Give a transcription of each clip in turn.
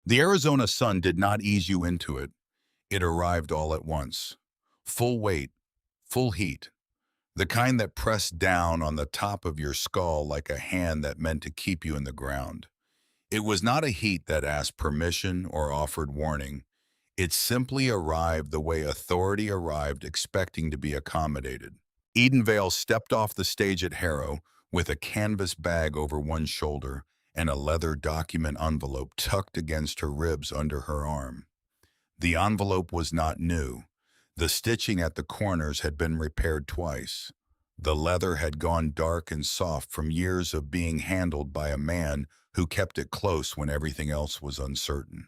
The Arizona sun did not ease you into it. It arrived all at once. Full weight, full heat, the kind that pressed down on the top of your skull like a hand that meant to keep you in the ground. It was not a heat that asked permission or offered warning. It simply arrived the way authority arrived, expecting to be accommodated. Edenvale stepped off the stage at Harrow with a canvas bag over one shoulder and a leather document envelope tucked against her ribs under her arm. The envelope was not new. The stitching at the corners had been repaired twice. The leather had gone dark and soft from years of being handled by a man who kept it close when everything else was uncertain.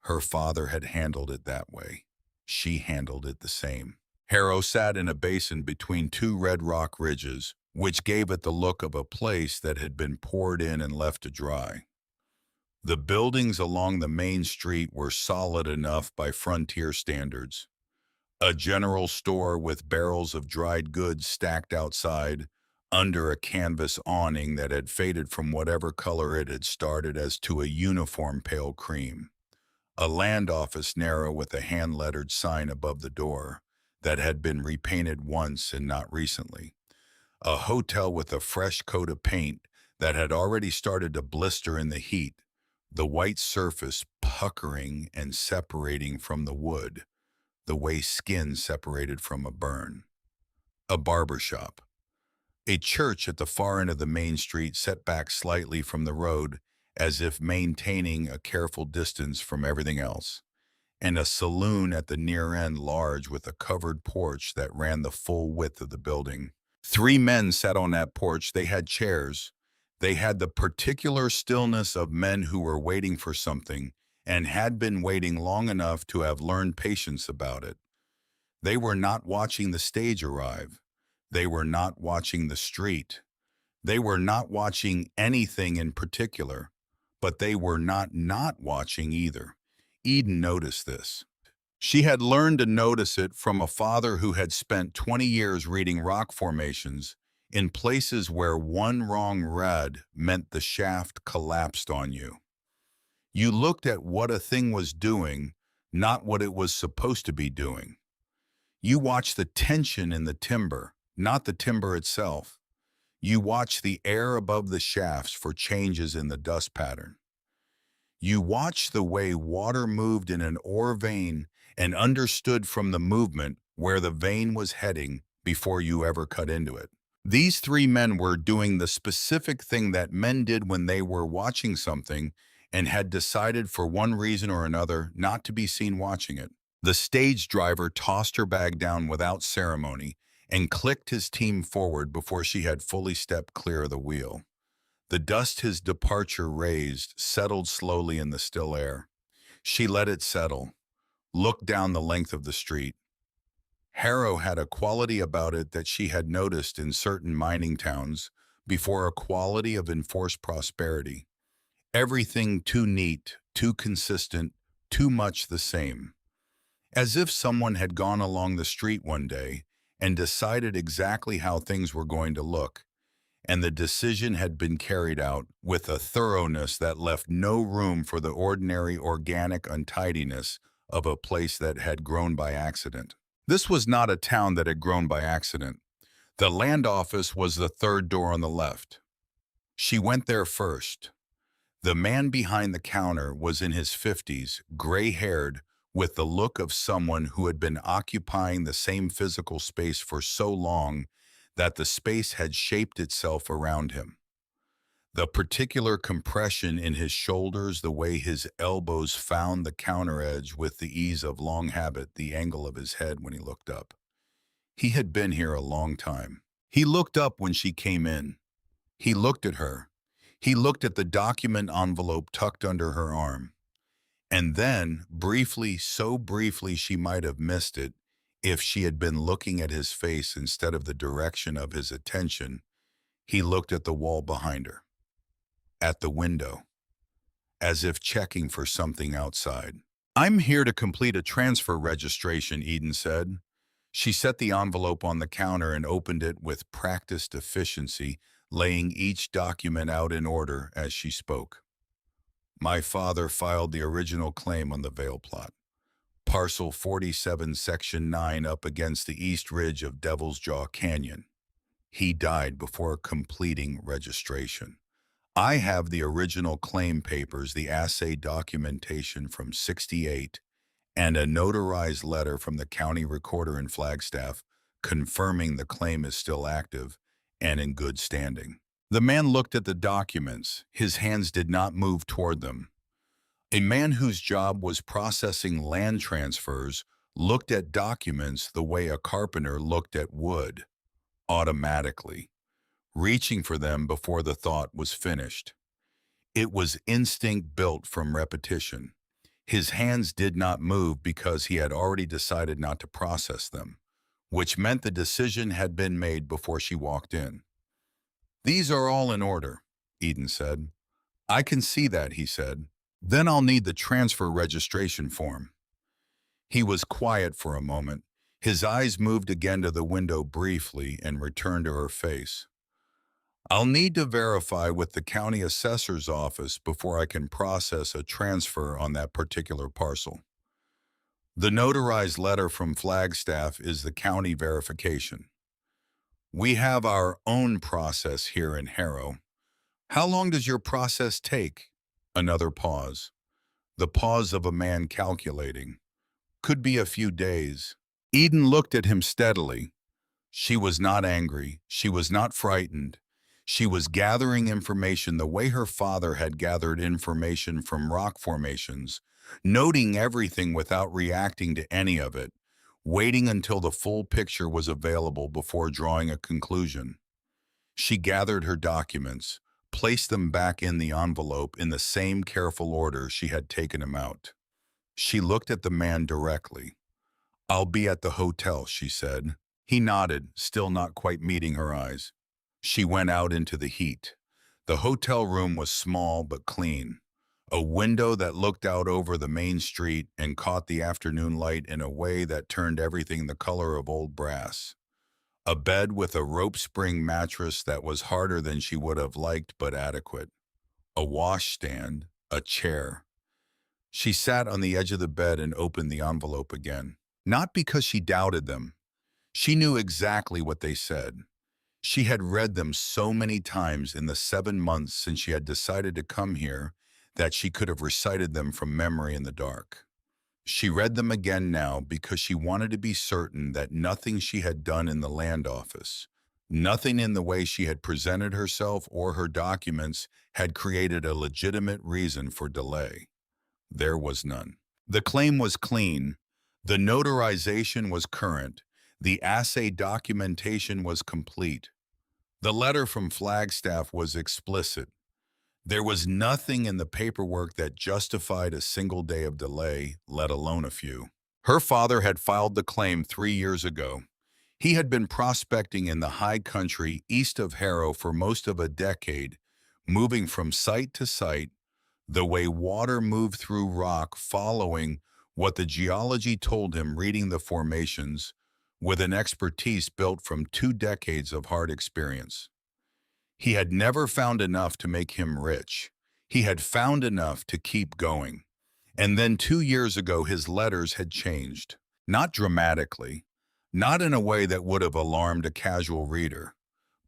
Her father had handled it that way. She handled it the same. Harrow sat in a basin between two red rock ridges, which gave it the look of a place that had been poured in and left to dry. The buildings along the main street were solid enough by frontier standards. A general store with barrels of dried goods stacked outside, under a canvas awning that had faded from whatever color it had started as to a uniform pale cream. A land office narrow with a hand-lettered sign above the door that had been repainted once and not recently. A hotel with a fresh coat of paint that had already started to blister in the heat, the white surface puckering and separating from the wood, the way skin separated from a burn. A barber shop. A church at the far end of the main street set back slightly from the road as if maintaining a careful distance from everything else. And a saloon at the near end large with a covered porch that ran the full width of the building. 3 men sat on that porch. They had chairs. They had the particular stillness of men who were waiting for something and had been waiting long enough to have learned patience about it. They were not watching the stage arrive. They were not watching the street. They were not watching anything in particular, but they were not watching either. Eden noticed this. She had learned to notice it from a father who had spent 20 years reading rock formations in places where one wrong read meant the shaft collapsed on you. You looked at what a thing was doing, not what it was supposed to be doing. You watched the tension in the timber, not the timber itself. You watched the air above the shafts for changes in the dust pattern. You watched the way water moved in an ore vein and understood from the movement where the vein was heading before you ever cut into it. These 3 men were doing the specific thing that men did when they were watching something and had decided for one reason or another not to be seen watching it. The stage driver tossed her bag down without ceremony and clicked his team forward before she had fully stepped clear of the wheel. The dust his departure raised settled slowly in the still air. She let it settle, looked down the length of the street. Harrow had a quality about it that she had noticed in certain mining towns before, a quality of enforced prosperity. Everything too neat, too consistent, too much the same. As if someone had gone along the street one day and decided exactly how things were going to look, and the decision had been carried out with a thoroughness that left no room for the ordinary organic untidiness of a place that had grown by accident. This was not a town that had grown by accident. The land office was the third door on the left. She went there first. The man behind the counter was in his 50s, gray-haired, with the look of someone who had been occupying the same physical space for so long that the space had shaped itself around him. The particular compression in his shoulders, the way his elbows found the counter edge with the ease of long habit, the angle of his head when he looked up. He had been here a long time. He looked up when she came in. He looked at her. He looked at the document envelope tucked under her arm. And then, briefly, so briefly she might have missed it if she had been looking at his face instead of the direction of his attention, he looked at the wall behind her, at the window, as if checking for something outside. "I'm here to complete a transfer registration," Eden said. She set the envelope on the counter and opened it with practiced efficiency, laying each document out in order as she spoke. My father filed the original claim on the Vale plot. Parcel 47, Section 9, up against the east ridge of Devil's Jaw Canyon. He died before completing registration. I have the original claim papers, the assay documentation from '68, and a notarized letter from the county recorder in Flagstaff confirming the claim is still active and in good standing. The man looked at the documents. His hands did not move toward them. A man whose job was processing land transfers looked at documents the way a carpenter looked at wood, automatically, reaching for them before the thought was finished. It was instinct built from repetition. His hands did not move because he had already decided not to process them, which meant the decision had been made before she walked in. "These are all in order," Eden said. "I can see that," he said. "Then I'll need the transfer registration form." He was quiet for a moment. His eyes moved again to the window briefly and returned to her face. "I'll need to verify with the county assessor's office before I can process a transfer on that particular parcel. The notarized letter from Flagstaff is the county verification. We have our own process here in Harrow. How long does your process take?" Another pause. The pause of a man calculating. "Could be a few days." Eden looked at him steadily. She was not angry. She was not frightened. She was gathering information the way her father had gathered information from rock formations, noting everything without reacting to any of it, waiting until the full picture was available before drawing a conclusion. She gathered her documents, placed them back in the envelope in the same careful order she had taken them out. She looked at the man directly. "I'll be at the hotel," she said. He nodded, still not quite meeting her eyes. She went out into the heat. The hotel room was small but clean. A window that looked out over the main street and caught the afternoon light in a way that turned everything the color of old brass. A bed with a rope spring mattress that was harder than she would have liked but adequate. A washstand, a chair. She sat on the edge of the bed and opened the envelope again. Not because she doubted them. She knew exactly what they said. She had read them so many times in the 7 months since she had decided to come here that she could have recited them from memory in the dark. She read them again now because she wanted to be certain that nothing she had done in the land office, nothing in the way she had presented herself or her documents, had created a legitimate reason for delay. There was none. The claim was clean. The notarization was current. The assay documentation was complete. The letter from Flagstaff was explicit. There was nothing in the paperwork that justified a single day of delay, let alone a few. Her father had filed the claim 3 years ago. He had been prospecting in the high country east of Harrow for most of a decade, moving from site to site, the way water moved through rock, following what the geology told him, reading the formations, with an expertise built from 2 decades of hard experience. He had never found enough to make him rich. He had found enough to keep going. And then 2 years ago, his letters had changed. Not dramatically, not in a way that would have alarmed a casual reader,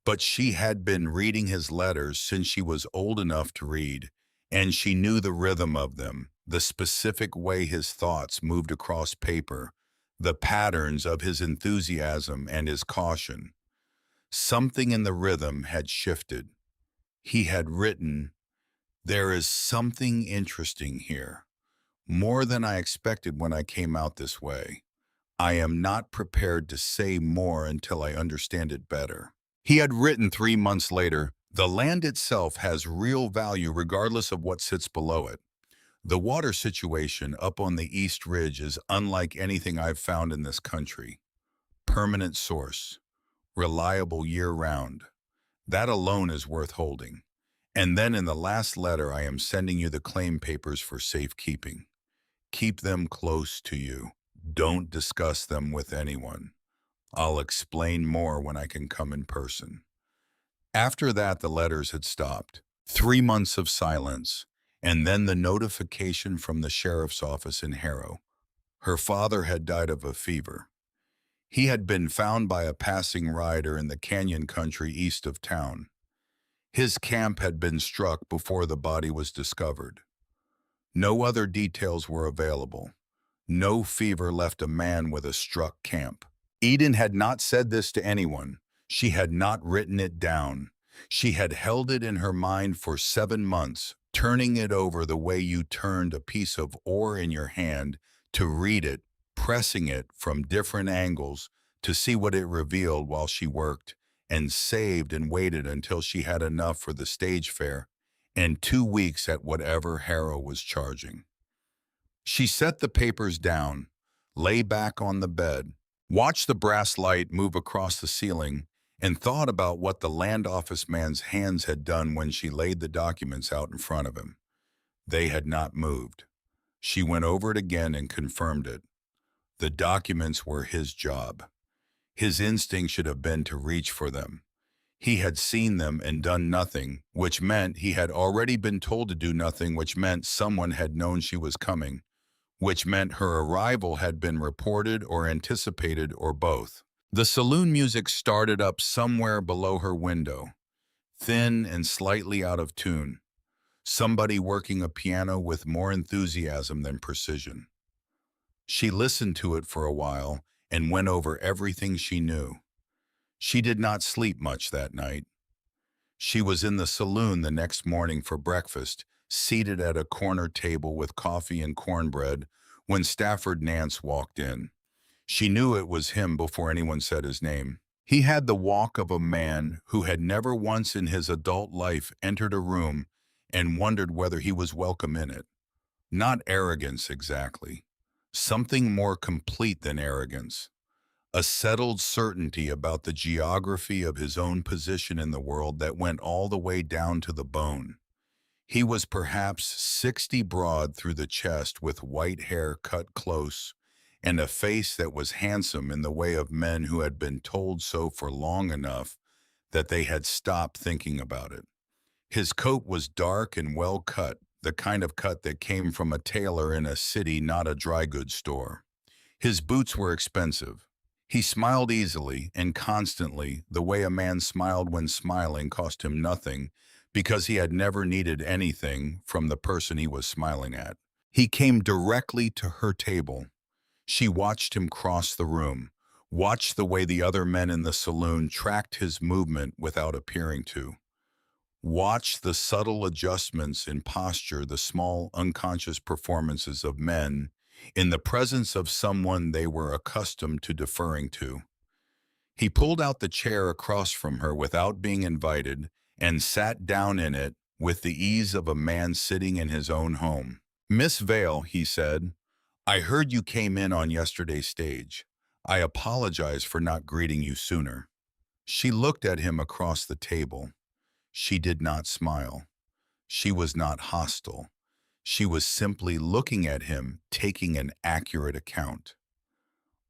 but she had been reading his letters since she was old enough to read, and she knew the rhythm of them, the specific way his thoughts moved across paper, the patterns of his enthusiasm and his caution. Something in the rhythm had shifted. He had written, "There is something interesting here, more than I expected when I came out this way. I am not prepared to say more until I understand it better." He had written 3 months later, "The land itself has real value regardless of what sits below it. The water situation up on the East Ridge is unlike anything I've found in this country. Permanent source, reliable year-round. That alone is worth holding. And then in the last letter, I am sending you the claim papers for safekeeping. Keep them close to you. Don't discuss them with anyone. I'll explain more when I can come in person." After that, the letters had stopped. 3 months of silence. And then the notification from the sheriff's office in Harrow. Her father had died of a fever. He had been found by a passing rider in the canyon country east of town. His camp had been struck before the body was discovered. No other details were available. No fever left a man with a struck camp. Eden had not said this to anyone. She had not written it down. She had held it in her mind for 7 months, turning it over the way you turned a piece of ore in your hand to read it, pressing it from different angles to see what it revealed while she worked, and saved and waited until she had enough for the stage fare and 2 weeks at whatever Harrow was charging. She set the papers down, lay back on the bed, watched the brass light move across the ceiling, and thought about what the land office man's hands had done when she laid the documents out in front of him. They had not moved. She went over it again and confirmed it. The documents were his job. His instinct should have been to reach for them. He had seen them and done nothing, which meant he had already been told to do nothing, which meant someone had known she was coming, which meant her arrival had been reported or anticipated or both. The saloon music started up somewhere below her window, thin and slightly out of tune, somebody working a piano with more enthusiasm than precision. She listened to it for a while and went over everything she knew. She did not sleep much that night. She was in the saloon the next morning for breakfast, seated at a corner table with coffee and cornbread, when Stafford Nance walked in. She knew it was him before anyone said his name. He had the walk of a man who had never once in his adult life entered a room and wondered whether he was welcome in it. Not arrogance exactly. Something more complete than arrogance. A settled certainty about the geography of his own position in the world that went all the way down to the bone. He was perhaps 60 broad through the chest, with white hair cut close, and a face that was handsome in the way of men who had been told so for long enough that they had stopped thinking about it. His coat was dark and well cut, the kind of cut that came from a tailor in a city, not a dry goods store. His boots were expensive. He smiled easily and constantly, the way a man smiled when smiling cost him nothing, because he had never needed anything from the person he was smiling at. He came directly to her table. She watched him cross the room, watched the way the other men in the saloon tracked his movement without appearing to. Watched the subtle adjustments in posture, the small, unconscious performances of men in the presence of someone they were accustomed to deferring to. He pulled out the chair across from her without being invited and sat down in it with the ease of a man sitting in his own home. "Miss Vale," he said, "I heard you came in on yesterday's stage. I apologize for not greeting you sooner." She looked at him across the table. She did not smile. She was not hostile. She was simply looking at him, taking an accurate account.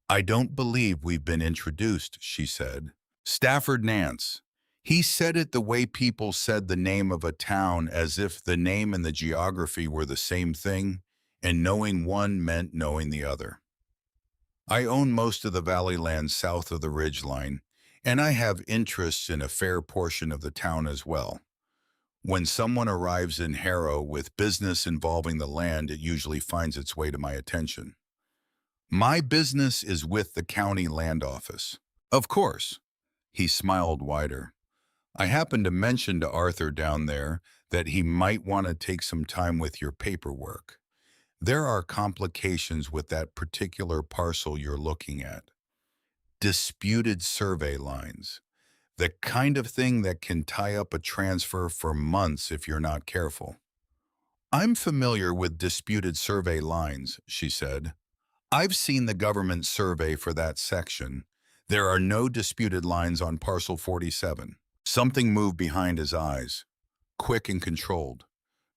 "I don't believe we've been introduced," she said. "Stafford Nance." He said it the way people said the name of a town, as if the name and the geography were the same thing, and knowing one meant knowing the other. "I own most of the valley land south of the ridge line, and I have interests in a fair portion of the town as well. When someone arrives in Harrow with business involving the land, it usually finds its way to my attention. My business is with the county land office." "Of course." He smiled wider. "I happened to mention to Arthur down there that he might want to take some time with your paperwork. There are complications with that particular parcel you're looking at. Disputed survey lines. The kind of thing that can tie up a transfer for months if you're not careful." "I'm familiar with disputed survey lines," she said. "I've seen the government survey for that section. There are no disputed lines on parcel 47. Something moved behind his eyes, quick and controlled,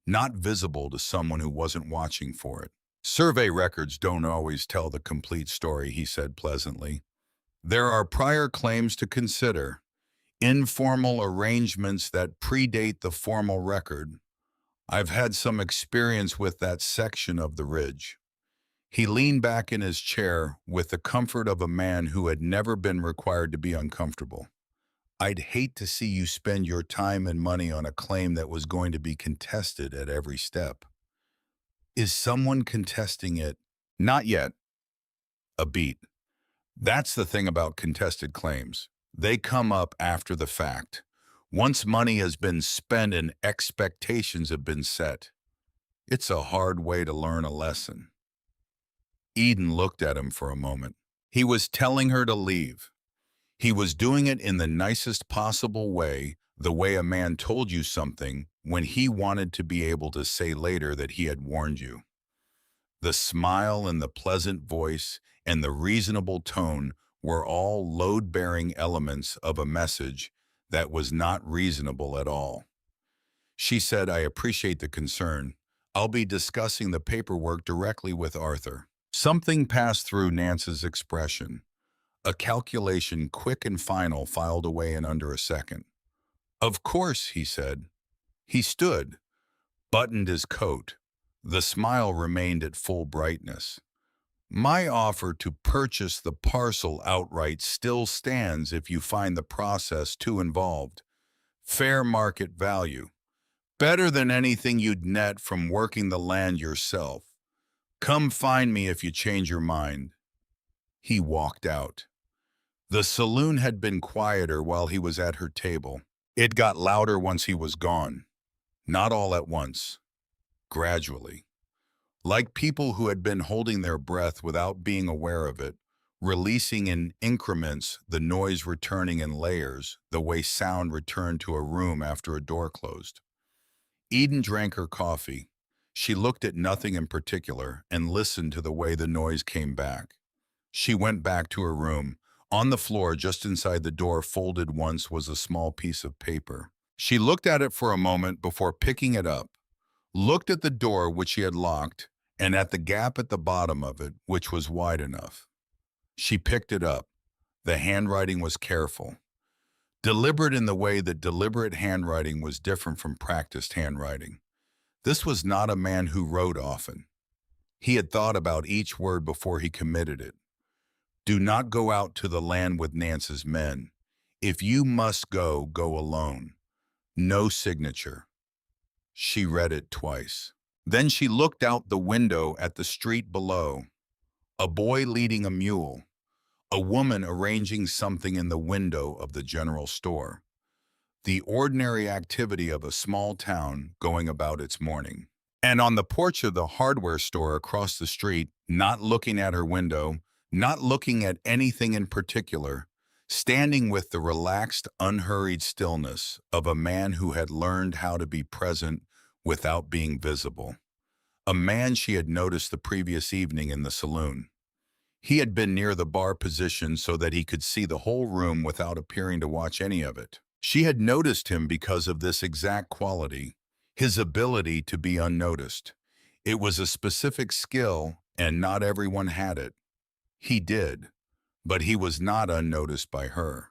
not visible to someone who wasn't watching for it. "Survey records don't always tell the complete story," he said pleasantly. "There are prior claims to consider, informal arrangements that predate the formal record. I've had some experience with that section of the ridge. He leaned back in his chair with the comfort of a man who had never been required to be uncomfortable. I'd hate to see you spend your time and money on a claim that was going to be contested at every step. Is someone contesting it? Not yet. A beat. That's the thing about contested claims. They come up after the fact. Once money has been spent and expectations have been set. It's a hard way to learn a lesson. Eden looked at him for a moment. He was telling her to leave. He was doing it in the nicest possible way, the way a man told you something when he wanted to be able to say later that he had warned you. The smile and the pleasant voice and the reasonable tone were all load-bearing elements of a message that was not reasonable at all. She said, I appreciate the concern. I'll be discussing the paperwork directly with Arthur. Something passed through Nance's expression. A calculation quick and final filed away in under a second. Of course, he said. He stood, buttoned his coat. The smile remained at full brightness. My offer to purchase the parcel outright still stands if you find the process too involved. Fair market value. Better than anything you'd net from working the land yourself. Come find me if you change your mind. He walked out. The saloon had been quieter while he was at her table. It got louder once he was gone. Not all at once. Gradually. Like people who had been holding their breath without being aware of it, releasing in increments, the noise returning in layers, the way sound returned to a room after a door closed. Eden drank her coffee. She looked at nothing in particular and listened to the way the noise came back. She went back to her room. On the floor, just inside the door, folded once, was a small piece of paper. She looked at it for a moment before picking it up, looked at the door which she had locked, and at the gap at the bottom of it, which was wide enough. She picked it up. The handwriting was careful, deliberate in the way that deliberate handwriting was different from practiced handwriting. This was not a man who wrote often. He had thought about each word before he committed it. Do not go out to the land with Nance's men. If you must go, go alone. No signature. She read it twice. Then she looked out the window at the street below. A boy leading a mule. A woman arranging something in the window of the general store. The ordinary activity of a small town going about its morning. And on the porch of the hardware store across the street, not looking at her window, not looking at anything in particular, standing with the relaxed, unhurried stillness of a man who had learned how to be present without being visible. A man she had noticed the previous evening in the saloon. He had been near the bar position so that he could see the whole room without appearing to watch any of it. She had noticed him because of this exact quality, his ability to be unnoticed. It was a specific skill, and not everyone had it. He did, but he was not unnoticed by her.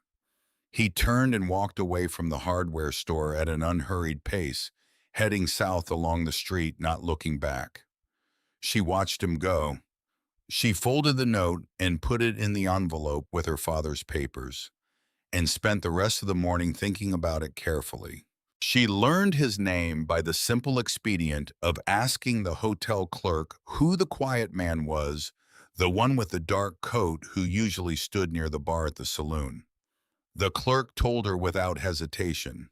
He turned and walked away from the hardware store at an unhurried pace, heading south along the street, not looking back. She watched him go. She folded the note and put it in the envelope with her father's papers, and spent the rest of the morning thinking about it carefully. She learned his name by the simple expedient of asking the hotel clerk who the quiet man was, the one with the dark coat who usually stood near the bar at the saloon. The clerk told her without hesitation.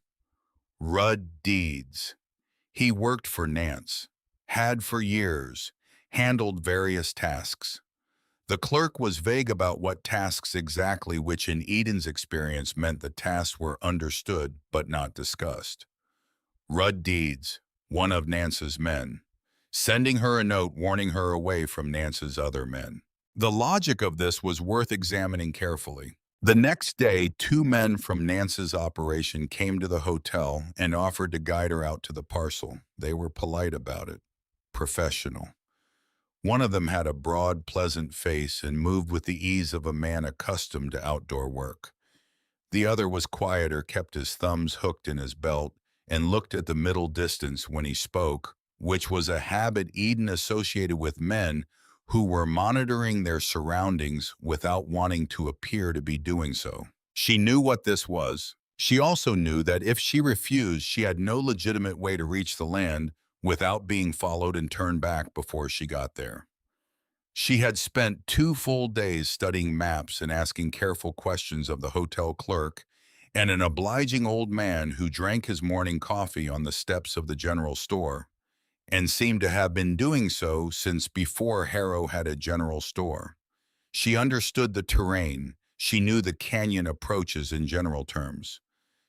Rudd Deeds. He worked for Nance, had for years, handled various tasks. The clerk was vague about what tasks exactly, which in Eden's experience meant the tasks were understood but not discussed. Rudd Deeds, one of Nance's men, sending her a note warning her away from Nance's other men. The logic of this was worth examining carefully. The next day, two men from Nance's operation came to the hotel and offered to guide her out to the parcel. They were polite about it, professional. One of them had a broad, pleasant face and moved with the ease of a man accustomed to outdoor work. The other was quieter, kept his thumbs hooked in his belt, and looked at the middle distance when he spoke, which was a habit Eden associated with men who were monitoring their surroundings without wanting to appear to be doing so. She knew what this was. She also knew that if she refused, she had no legitimate way to reach the land without being followed and turned back before she got there. She had spent 2 full days studying maps and asking careful questions of the hotel clerk and an obliging old man who drank his morning coffee on the steps of the general store and seemed to have been doing so since before Harrow had a general store. She understood the terrain. She knew the canyon approaches in general terms.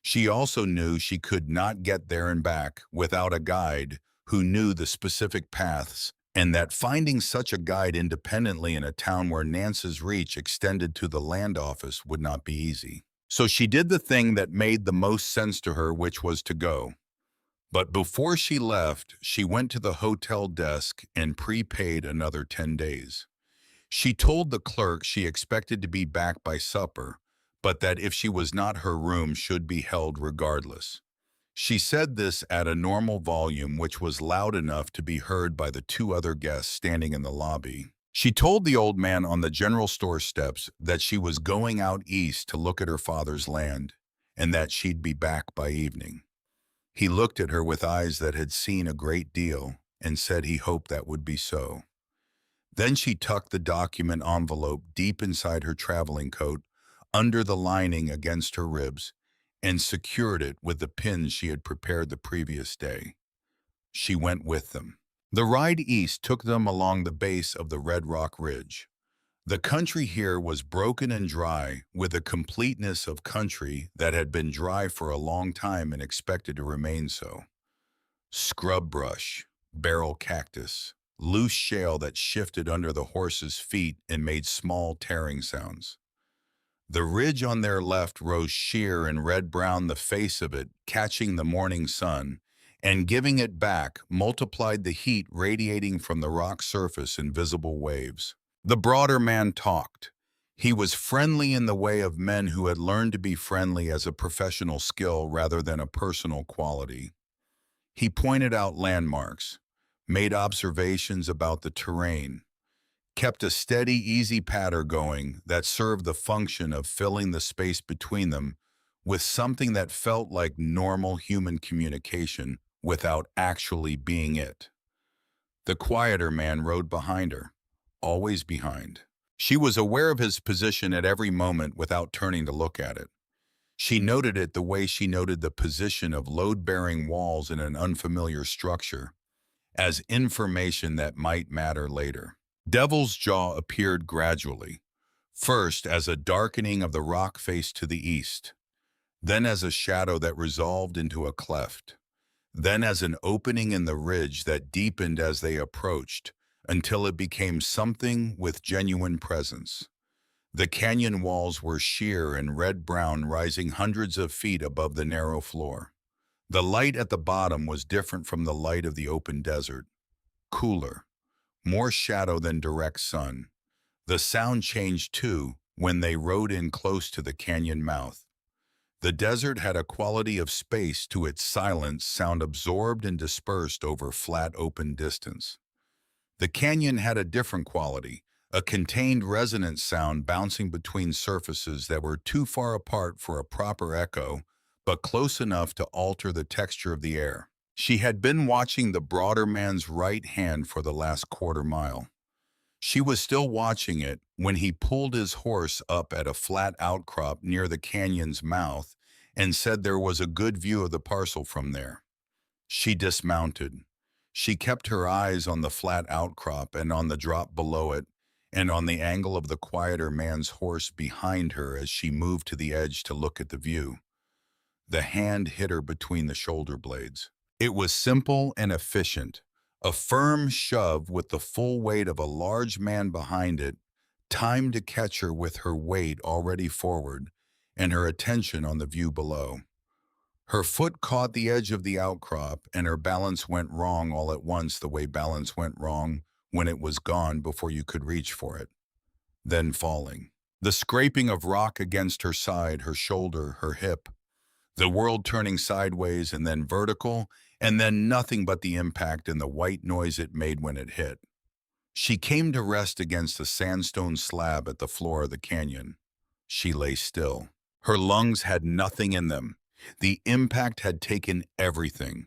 She also knew she could not get there and back without a guide who knew the specific paths, and that finding such a guide independently in a town where Nance's reach extended to the land office would not be easy. So she did the thing that made the most sense to her, which was to go. But before she left, she went to the hotel desk and prepaid another 10 days. She told the clerk she expected to be back by supper, but that if she was not, her room should be held regardless. She said this at a normal volume, which was loud enough to be heard by the 2 other guests standing in the lobby. She told the old man on the general store steps that she was going out east to look at her father's land, and that she'd be back by evening. He looked at her with eyes that had seen a great deal and said he hoped that would be so. Then she tucked the document envelope deep inside her traveling coat, under the lining against her ribs, and secured it with the pins she had prepared the previous day. She went with them. The ride east took them along the base of the Red Rock Ridge. The country here was broken and dry, with a completeness of country that had been dry for a long time and expected to remain so. Scrub brush, barrel cactus, loose shale that shifted under the horses' feet and made small tearing sounds. The ridge on their left rose sheer and red-brown, the face of it catching the morning sun, and giving it back multiplied the heat radiating from the rock surface in visible waves. The broader man talked. He was friendly in the way of men who had learned to be friendly as a professional skill rather than a personal quality. He pointed out landmarks, made observations about the terrain, kept a steady, easy patter going that served the function of filling the space between them with something that felt like normal human communication without actually being it. The quieter man rode behind her, always behind. She was aware of his position at every moment without turning to look at it. She noted it the way she noted the position of load-bearing walls in an unfamiliar structure, as information that might matter later. Devil's Jaw appeared gradually, first as a darkening of the rock face to the east, then as a shadow that resolved into a cleft, then as an opening in the ridge that deepened as they approached, until it became something with genuine presence. The canyon walls were sheer and red-brown, rising hundreds of feet above the narrow floor. The light at the bottom was different from the light of the open desert, cooler, more shadow than direct sun. The sound changed too when they rode in close to the canyon mouth. The desert had a quality of space to its silence, sound absorbed and dispersed over flat open distance. The canyon had a different quality, a contained resonant sound bouncing between surfaces that were too far apart for a proper echo, but close enough to alter the texture of the air. She had been watching the broader man's right hand for the last quarter-mile. She was still watching it when he pulled his horse up at a flat outcrop near the canyon's mouth and said there was a good view of the parcel from there. She dismounted. She kept her eyes on the flat outcrop and on the drop below it, and on the angle of the quieter man's horse behind her as she moved to the edge to look at the view. The hand hit her between the shoulder blades. It was simple and efficient, a firm shove with the full weight of a large man behind it, timed to catch her with her weight already forward and her attention on the view below. Her foot caught the edge of the outcrop and her balance went wrong all at once, the way balance went wrong when it was gone before you could reach for it. Then falling. The scraping of rock against her side, her shoulder, her hip. The world turning sideways and then vertical, and then nothing but the impact and the white noise it made when it hit. She came to rest against a sandstone slab at the floor of the canyon. She lay still. Her lungs had nothing in them. The impact had taken everything.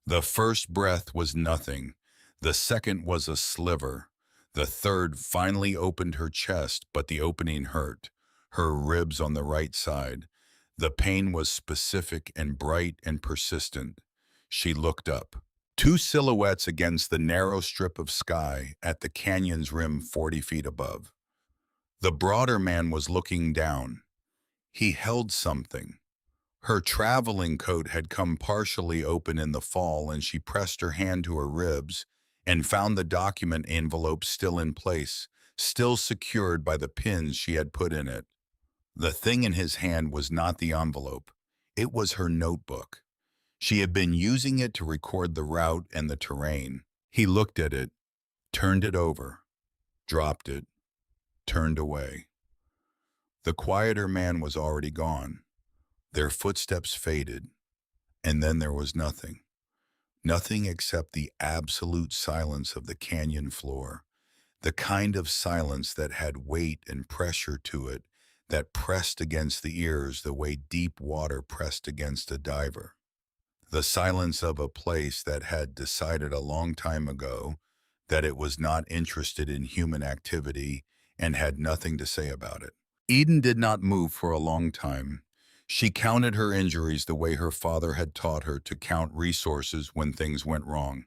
The first breath was nothing. The second was a sliver. The third finally opened her chest, but the opening hurt. Her ribs on the right side. The pain was specific and bright and persistent. She looked up. Two silhouettes against the narrow strip of sky at the canyon's rim 40 feet above. The broader man was looking down. He held something. Her traveling coat had come partially open in the fall, and she pressed her hand to her ribs and found the document envelope still in place, still secured by the pins she had put in it. The thing in his hand was not the envelope. It was her notebook. She had been using it to record the route and the terrain. He looked at it, turned it over, dropped it, turned away. The quieter man was already gone. Their footsteps faded, and then there was nothing. Nothing except the absolute silence of the canyon floor, the kind of silence that had weight and pressure to it, that pressed against the ears the way deep water pressed against a diver. The silence of a place that had decided a long time ago that it was not interested in human activity and had nothing to say about it. Eden did not move for a long time. She counted her injuries the way her father had taught her to count resources when things went wrong.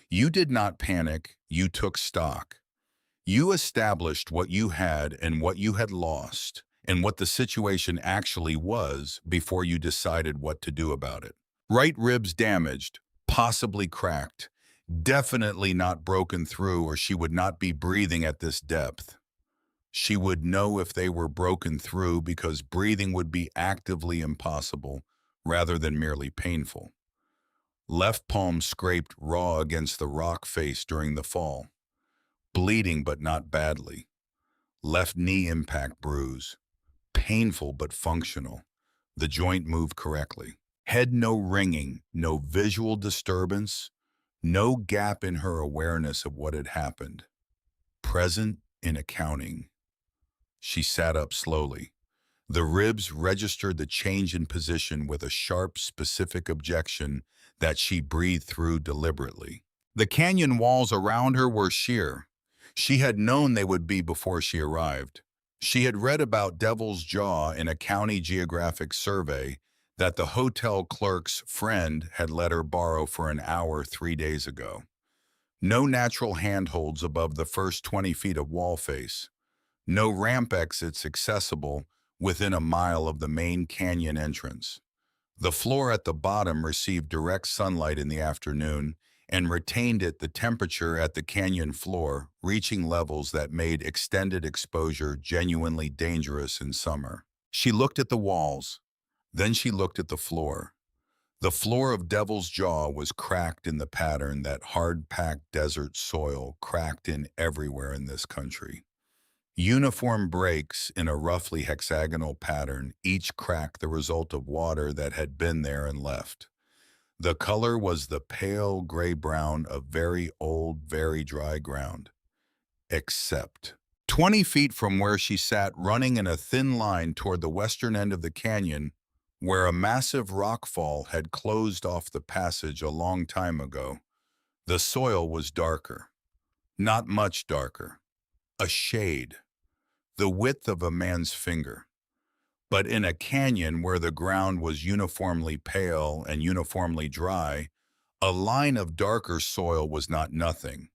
You did not panic, you took stock. You established what you had and what you had lost, and what the situation actually was before you decided what to do about it. Right ribs damaged, possibly cracked, definitely not broken through, or she would not be breathing at this depth. She would know if they were broken through because breathing would be actively impossible rather than merely painful. Left palm scraped raw against the rock face during the fall, bleeding but not badly. Left knee impact bruise, painful but functional. The joint moved correctly. Head no ringing, no visual disturbance, no gap in her awareness of what had happened. Present in accounting. She sat up slowly. The ribs registered the change in position with a sharp, specific objection that she breathed through deliberately. The canyon walls around her were sheer. She had known they would be before she arrived. She had read about Devil's Jaw in a county geographic survey that the hotel clerk's friend had let her borrow for an hour 3 days ago. No natural handholds above the first 20 feet of wall face. No ramp exits accessible within a mile of the main canyon entrance. The floor at the bottom received direct sunlight in the afternoon and retained the temperature at the canyon floor, reaching levels that made extended exposure genuinely dangerous in summer. She looked at the walls, then she looked at the floor. The floor of Devil's Jaw was cracked in the pattern that hard-packed desert soil cracked in everywhere in this country. Uniform breaks in a roughly hexagonal pattern, each crack the result of water that had been there and left. The color was the pale gray-brown of very old, very dry ground. Except 20 feet from where she sat, running in a thin line toward the western end of the canyon, where a massive rockfall had closed off the passage a long time ago, the soil was darker. Not much darker. A shade. The width of a man's finger. But in a canyon where the ground was uniformly pale and uniformly dry, a line of darker soil was not nothing.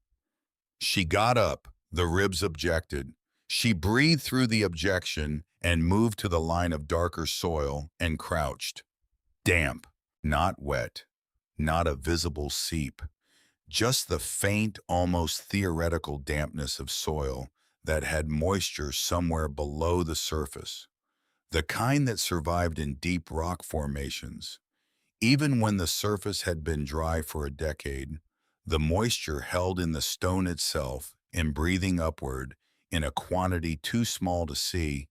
She got up, the ribs objected. She breathed through the objection and moved to the line of darker soil and crouched. Damp, not wet, not a visible seep, just the faint, almost theoretical dampness of soil that had moisture somewhere below the surface, the kind that survived in deep rock formations. Even when the surface had been dry for a decade, the moisture held in the stone itself and breathing upward in a quantity too small to see,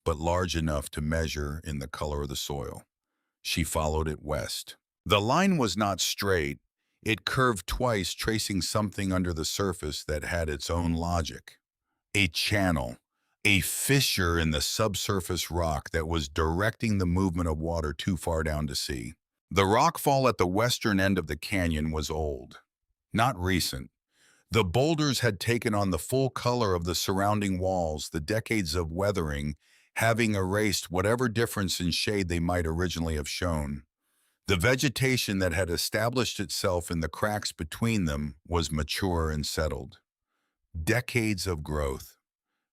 but large enough to measure in the color of the soil. She followed it west. The line was not straight. It curved twice, tracing something under the surface that had its own logic. A channel, a fissure in the subsurface rock that was directing the movement of water too far down to see. The rockfall at the western end of the canyon was old, not recent. The boulders had taken on the full color of the surrounding walls, the decades of weathering having erased whatever difference in shade they might originally have shown. The vegetation that had established itself in the cracks between them was mature and settled. Decades of growth.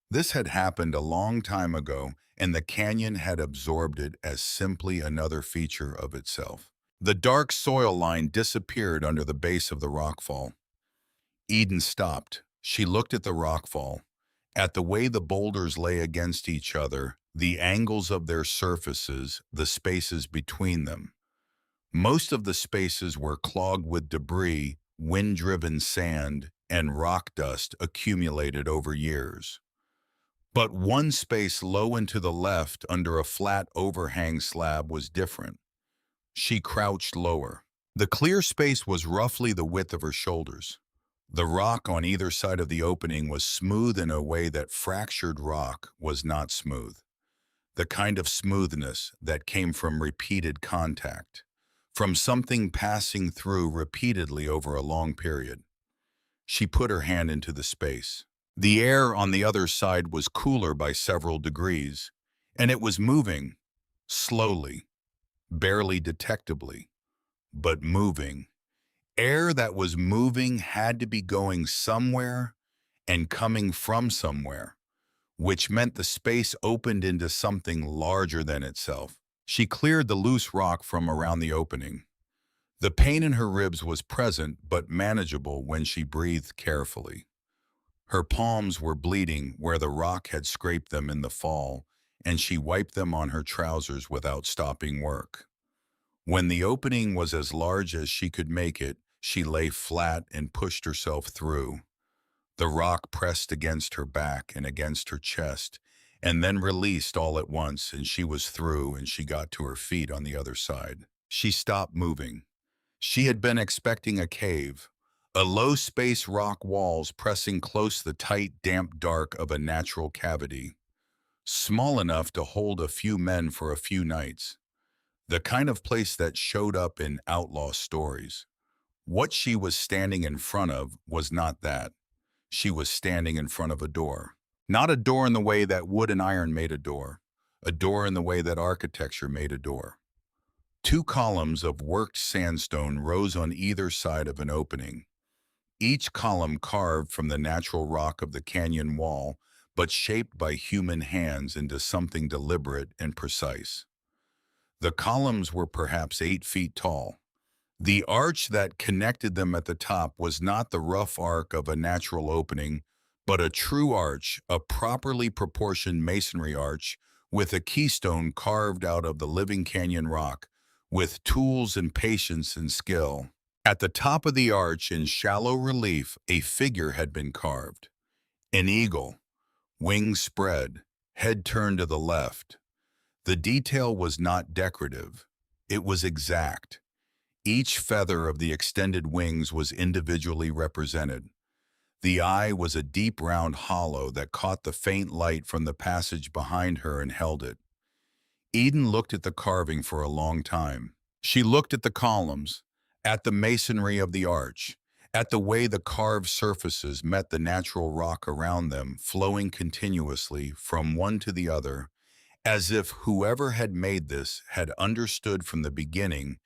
This had happened a long time ago, and the canyon had absorbed it as simply another feature of itself. The dark soil line disappeared under the base of the rockfall. Eden stopped. She looked at the rockfall, at the way the boulders lay against each other, the angles of their surfaces, the spaces between them. Most of the spaces were clogged with debris, wind-driven sand, and rock dust accumulated over years. But one space low and to the left under a flat overhang slab was different. She crouched lower. The clear space was roughly the width of her shoulders. The rock on either side of the opening was smooth in a way that fractured rock was not smooth. The kind of smoothness that came from repeated contact, from something passing through repeatedly over a long period. She put her hand into the space. The air on the other side was cooler by several degrees, and it was moving, slowly, barely detectably, but moving. Air that was moving had to be going somewhere and coming from somewhere, which meant the space opened into something larger than itself. She cleared the loose rock from around the opening. The pain in her ribs was present but manageable when she breathed carefully. Her palms were bleeding where the rock had scraped them in the fall, and she wiped them on her trousers without stopping work. When the opening was as large as she could make it, she lay flat and pushed herself through. The rock pressed against her back and against her chest, and then released all at once, and she was through, and she got to her feet on the other side. She stopped moving. She had been expecting a cave, a low-space rock walls pressing close the tight, damp dark of a natural cavity, small enough to hold a few men for a few nights, the kind of place that showed up in outlaw stories. What she was standing in front of was not that. She was standing in front of a door. Not a door in the way that wood and iron made a door in the way that architecture made a door. Two columns of worked sandstone rose on either side of an opening, each column carved from the natural rock of the canyon wall, but shaped by human hands into something deliberate and precise. The columns were perhaps 8 feet tall. The arch that connected them at the top was not the rough arc of a natural opening, but a true arch, a properly proportioned masonry arch, with a keystone carved out of the living canyon rock, with tools and patience and skill. At the top of the arch, in shallow relief, a figure had been carved. An eagle, wings spread, head turned to the left. The detail was not decorative. It was exact. Each feather of the extended wings was individually represented. The eye was a deep round hollow that caught the faint light from the passage behind her and held it. Eden looked at the carving for a long time. She looked at the columns, at the masonry of the arch, at the way the carved surfaces met the natural rock around them, flowing continuously from one to the other, as if whoever had made this had understood from the beginning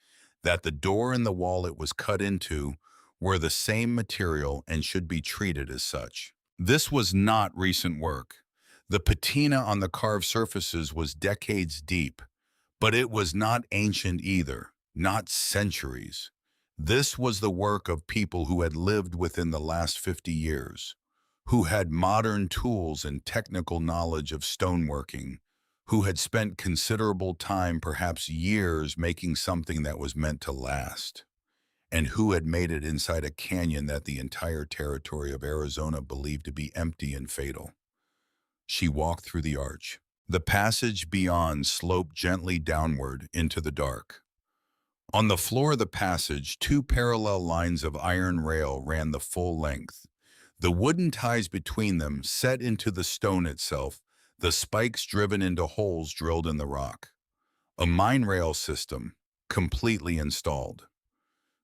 that the door and the wall it was cut into were the same material and should be treated as such. This was not recent work. The patina on the carved surfaces was decades deep, but it was not ancient either, not centuries. This was the work of people who had lived within the last 50 years, who had modern tools and technical knowledge of stoneworking, who had spent considerable time, perhaps years, making something that was meant to last, and who had made it inside a canyon that the entire territory of Arizona believed to be empty and fatal. She walked through the arch. The passage beyond sloped gently downward into the dark. On the floor of the passage, two parallel lines of iron rail ran the full length. The wooden ties between them set into the stone itself, the spikes driven into holes drilled in the rock. A mine rail system, completely installed.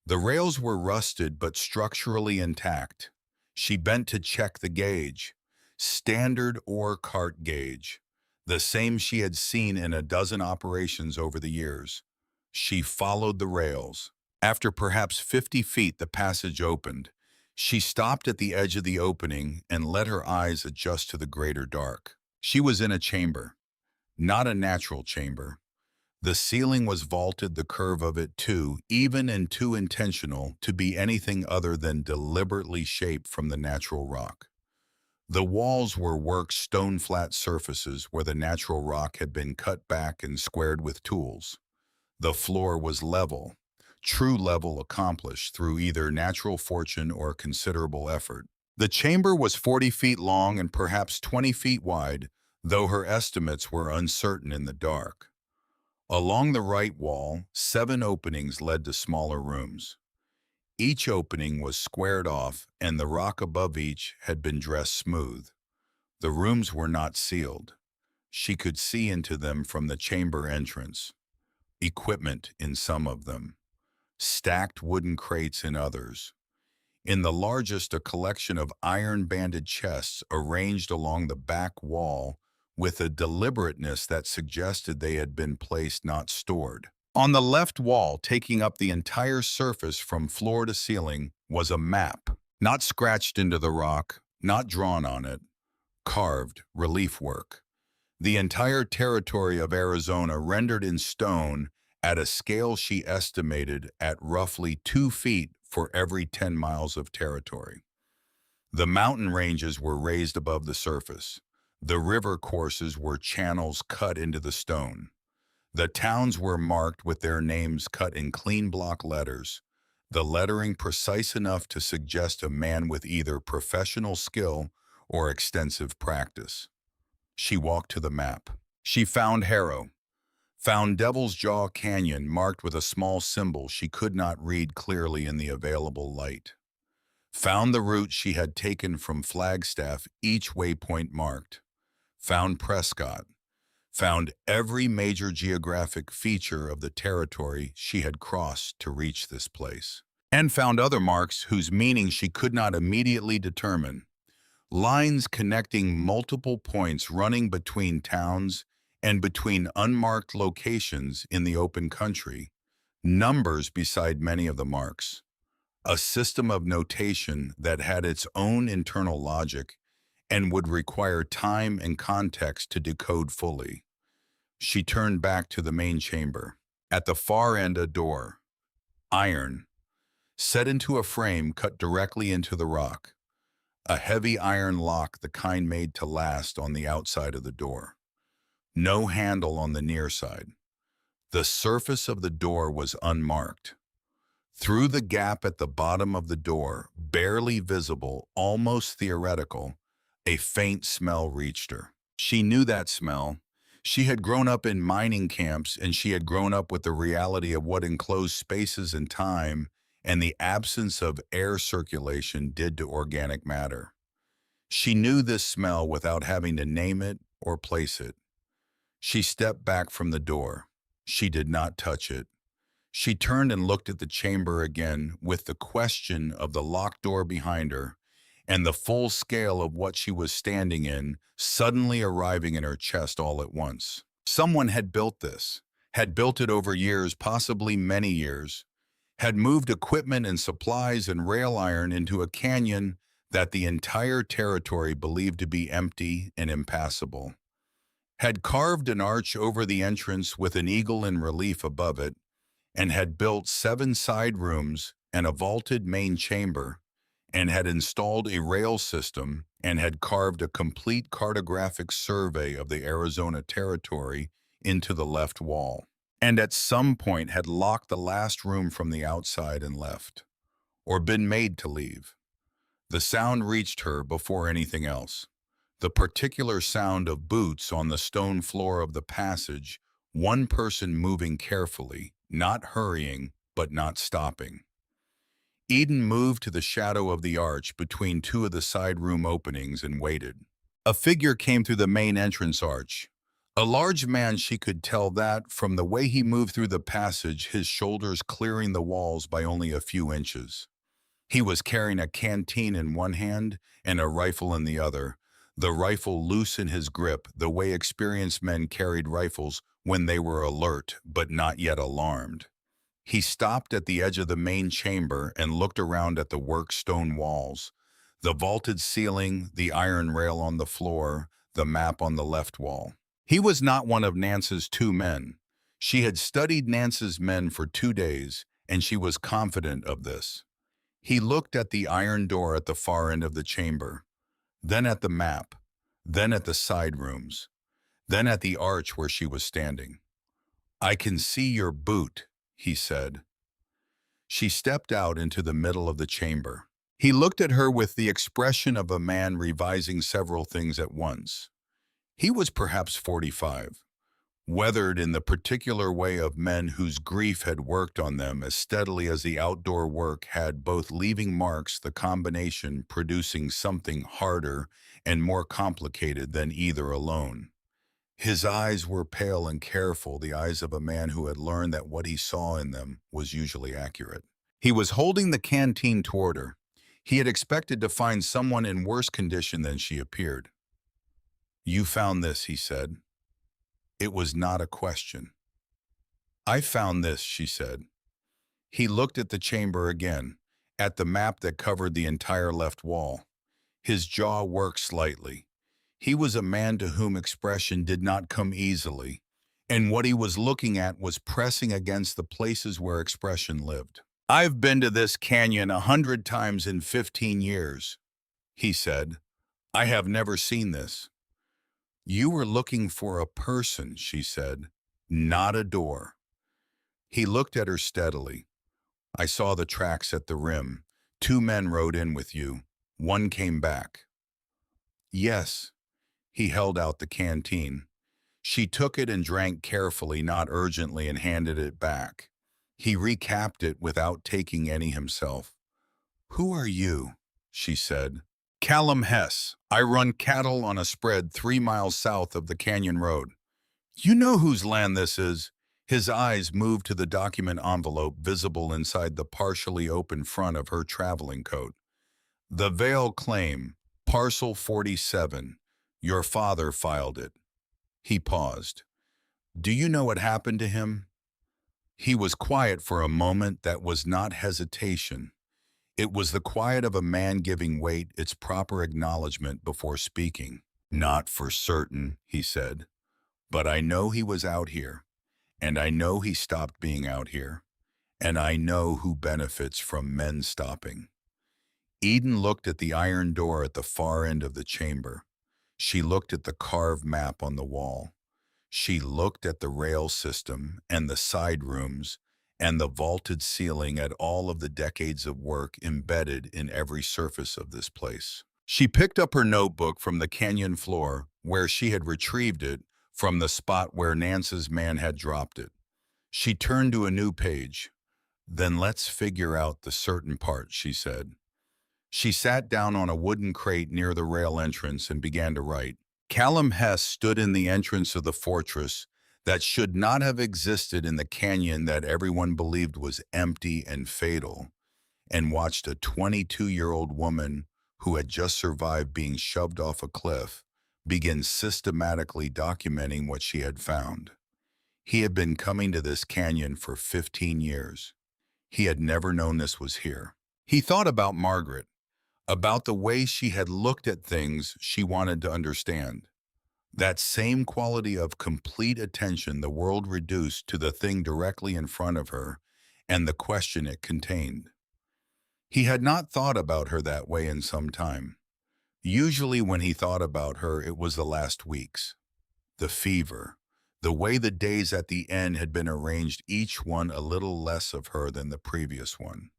The rails were rusted but structurally intact. She bent to check the gauge. Standard ore cart gauge, the same she had seen in a dozen operations over the years. She followed the rails. After perhaps 50 feet, the passage opened. She stopped at the edge of the opening and let her eyes adjust to the greater dark. She was in a chamber, not a natural chamber. The ceiling was vaulted, the curve of it too, even and too intentional to be anything other than deliberately shaped from the natural rock. The walls were worked stone-flat surfaces where the natural rock had been cut back and squared with tools. The floor was level, true level accomplished through either natural fortune or considerable effort. The chamber was 40 feet long and perhaps 20 feet wide, though her estimates were uncertain in the dark. Along the right wall, 7 openings led to smaller rooms. Each opening was squared off, and the rock above each had been dressed smooth. The rooms were not sealed. She could see into them from the chamber entrance. Equipment in some of them. Stacked wooden crates in others. In the largest, a collection of iron-banded chests arranged along the back wall with a deliberateness that suggested they had been placed, not stored. On the left wall, taking up the entire surface from floor to ceiling, was a map, not scratched into the rock, not drawn on it, carved relief work. The entire territory of Arizona rendered in stone at a scale she estimated at roughly 2 feet for every 10 miles of territory. The mountain ranges were raised above the surface. The river courses were channels cut into the stone. The towns were marked with their names cut in clean block letters, the lettering precise enough to suggest a man with either professional skill or extensive practice. She walked to the map. She found Harrow, found Devil's Jaw Canyon marked with a small symbol she could not read clearly in the available light. Found the route she had taken from Flagstaff, each waypoint marked. Found Prescott. Found every major geographic feature of the territory she had crossed to reach this place. And found other marks whose meaning she could not immediately determine. Lines connecting multiple points running between towns and between unmarked locations in the open country. Numbers beside many of the marks. A system of notation that had its own internal logic and would require time and context to decode fully. She turned back to the main chamber. At the far end, a door. Iron. Set into a frame cut directly into the rock. A heavy iron lock, the kind made to last, on the outside of the door. No handle on the near side. The surface of the door was unmarked. Through the gap at the bottom of the door, barely visible, almost theoretical, a faint smell reached her. She knew that smell. She had grown up in mining camps, and she had grown up with the reality of what enclosed spaces and time and the absence of air circulation did to organic matter. She knew this smell without having to name it or place it. She stepped back from the door. She did not touch it. She turned and looked at the chamber again with the question of the locked door behind her and the full scale of what she was standing in suddenly arriving in her chest all at once. Someone had built this, had built it over years, possibly many years, had moved equipment and supplies and rail iron into a canyon that the entire territory believed to be empty and impassable, had carved an arch over the entrance with an eagle in relief above it, and had built 7 side rooms and a vaulted main chamber, and had installed a rail system, and had carved a complete cartographic survey of the Arizona territory into the left wall, and at some point had locked the last room from the outside and left, or been made to leave. The sound reached her before anything else. The particular sound of boots on the stone floor of the passage, one person moving carefully, not hurrying, but not stopping. Eden moved to the shadow of the arch between two of the side room openings and waited. A figure came through the main entrance arch. A large man, she could tell that from the way he moved through the passage, his shoulders clearing the walls by only a few inches. He was carrying a canteen in one hand and a rifle in the other, the rifle loose in his grip, the way experienced men carried rifles when they were alert but not yet alarmed. He stopped at the edge of the main chamber and looked around at the work stone walls, the vaulted ceiling, the iron rail on the floor, the map on the left wall. He was not one of Nance's two men. She had studied Nance's men for 2 days, and she was confident of this. He looked at the iron door at the far end of the chamber, then at the map, then at the side rooms, then at the arch where she was standing. "I can see your boot," he said. She stepped out into the middle of the chamber. He looked at her with the expression of a man revising several things at once. He was perhaps 45, weathered in the particular way of men whose grief had worked on them as steadily as the outdoor work had, both leaving marks, the combination producing something harder and more complicated than either alone. His eyes were pale and careful, the eyes of a man who had learned that what he saw in them was usually accurate. He was holding the canteen toward her. He had expected to find someone in worse condition than she appeared. "You found this," he said. It was not a question. "I found this," she said. He looked at the chamber again, at the map that covered the entire left wall. His jaw worked slightly. He was a man to whom expression did not come easily, and what he was looking at was pressing against the places where expression lived. "I've been to this canyon 100 times in 15 years, he said. "I have never seen this." "You were looking for a person," she said, "not a door." He looked at her steadily. "I saw the tracks at the rim. 2 men rode in with you. 1 came back." "Yes." He held out the canteen. She took it and drank carefully, not urgently, and handed it back. He recapped it without taking any himself. "Who are you?" she said. "Callum Hess. I run cattle on a spread 3 miles south of the canyon road." "You know whose land this is?" His eyes moved to the document envelope visible inside the partially open front of her traveling coat. "The Vale Claim, Parcel 47. Your father filed it." He paused. "Do you know what happened to him?" He was quiet for a moment. That was not hesitation. It was the quiet of a man giving weight its proper acknowledgement before speaking. "Not for certain," he said, "but I know he was out here, and I know he stopped being out here, and I know who benefits from men stopping." Eden looked at the iron door at the far end of the chamber. She looked at the carved map on the wall. She looked at the rail system and the side rooms and the vaulted ceiling, at all of the decades of work embedded in every surface of this place. She picked up her notebook from the canyon floor where she had retrieved it from the spot where Nance's man had dropped it. She turned to a new page. "Then let's figure out the certain part," she said. She sat down on a wooden crate near the rail entrance and began to write. Callum Hess stood in the entrance of the fortress that should not have existed in the canyon that everyone believed was empty and fatal, and watched a 22-year-old woman who had just survived being shoved off a cliff begin systematically documenting what she had found. He had been coming to this canyon for 15 years. He had never known this was here. He thought about Margaret, about the way she had looked at things she wanted to understand. That same quality of complete attention the world reduced to the thing directly in front of her and the question it contained. He had not thought about her that way in some time. Usually when he thought about her, it was the last weeks. The fever, the way the days at the end had been arranged, each one a little less of her than the previous one.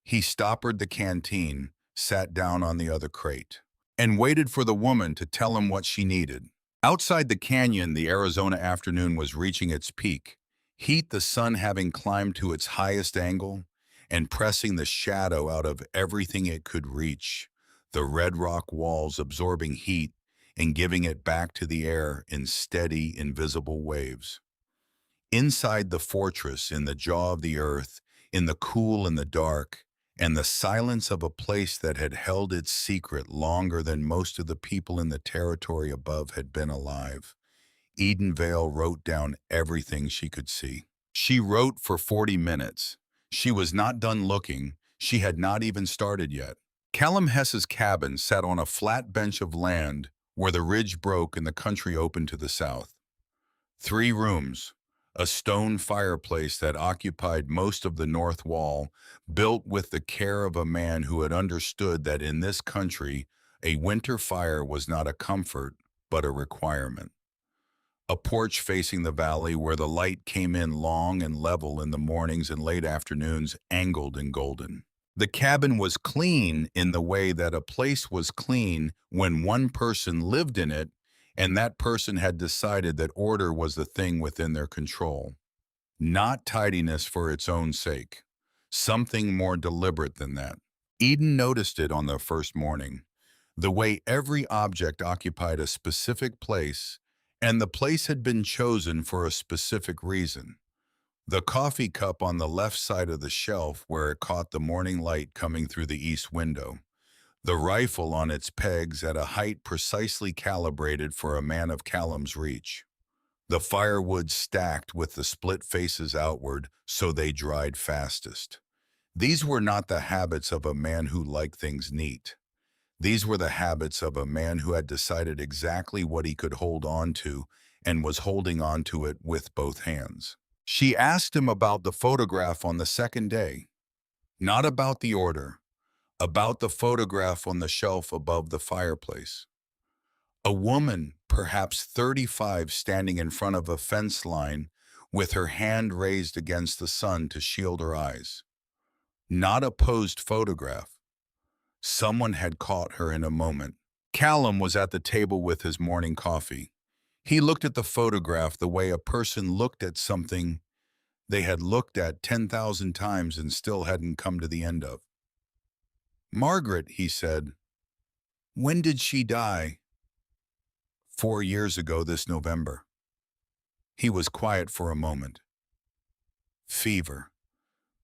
He stoppered the canteen, sat down on the other crate, and waited for the woman to tell him what she needed. Outside the canyon, the Arizona afternoon was reaching its peak. Heat, the sun having climbed to its highest angle and pressing the shadow out of everything it could reach, the red rock walls absorbing heat and giving it back to the air in steady, invisible waves. Inside the fortress, in the jaw of the earth, in the cool and the dark, and the silence of a place that had held its secret longer than most of the people in the territory above had been alive, Eden Vale wrote down everything she could see. She wrote for 40 minutes. She was not done looking. She had not even started yet. Callum Hess's cabin sat on a flat bench of land where the ridge broke and the country opened to the south. 3 rooms, a stone fireplace that occupied most of the north wall, built with the care of a man who had understood that in this country, a winter fire was not a comfort, but a requirement. A porch facing the valley where the light came in long and level in the mornings and late afternoons, angled and golden. The cabin was clean in the way that a place was clean when one person lived in it and that person had decided that order was the thing within their control. Not tidiness for its own sake. Something more deliberate than that. Eden noticed it on the first morning. The way every object occupied a specific place, and the place had been chosen for a specific reason. The coffee cup on the left side of the shelf where it caught the morning light coming through the east window. The rifle on its pegs at a height precisely calibrated for a man of Callum's reach. The firewood stacked with the split faces outward so they dried fastest. These were not the habits of a man who liked things neat. These were the habits of a man who had decided exactly what he could hold on to and was holding on to it with both hands. She asked him about the photograph on the second day, not about the order, about the photograph on the shelf above the fireplace. A woman, perhaps 35, standing in front of a fence line with her hand raised against the sun to shield her eyes. Not a posed photograph. Someone had caught her in a moment. Callum was at the table with his morning coffee. He looked at the photograph the way a person looked at something they had looked at 10,000 times and still hadn't come to the end of. "Margaret," he said, "when did she die?" 4 years ago this November. He was quiet for a moment. Fever.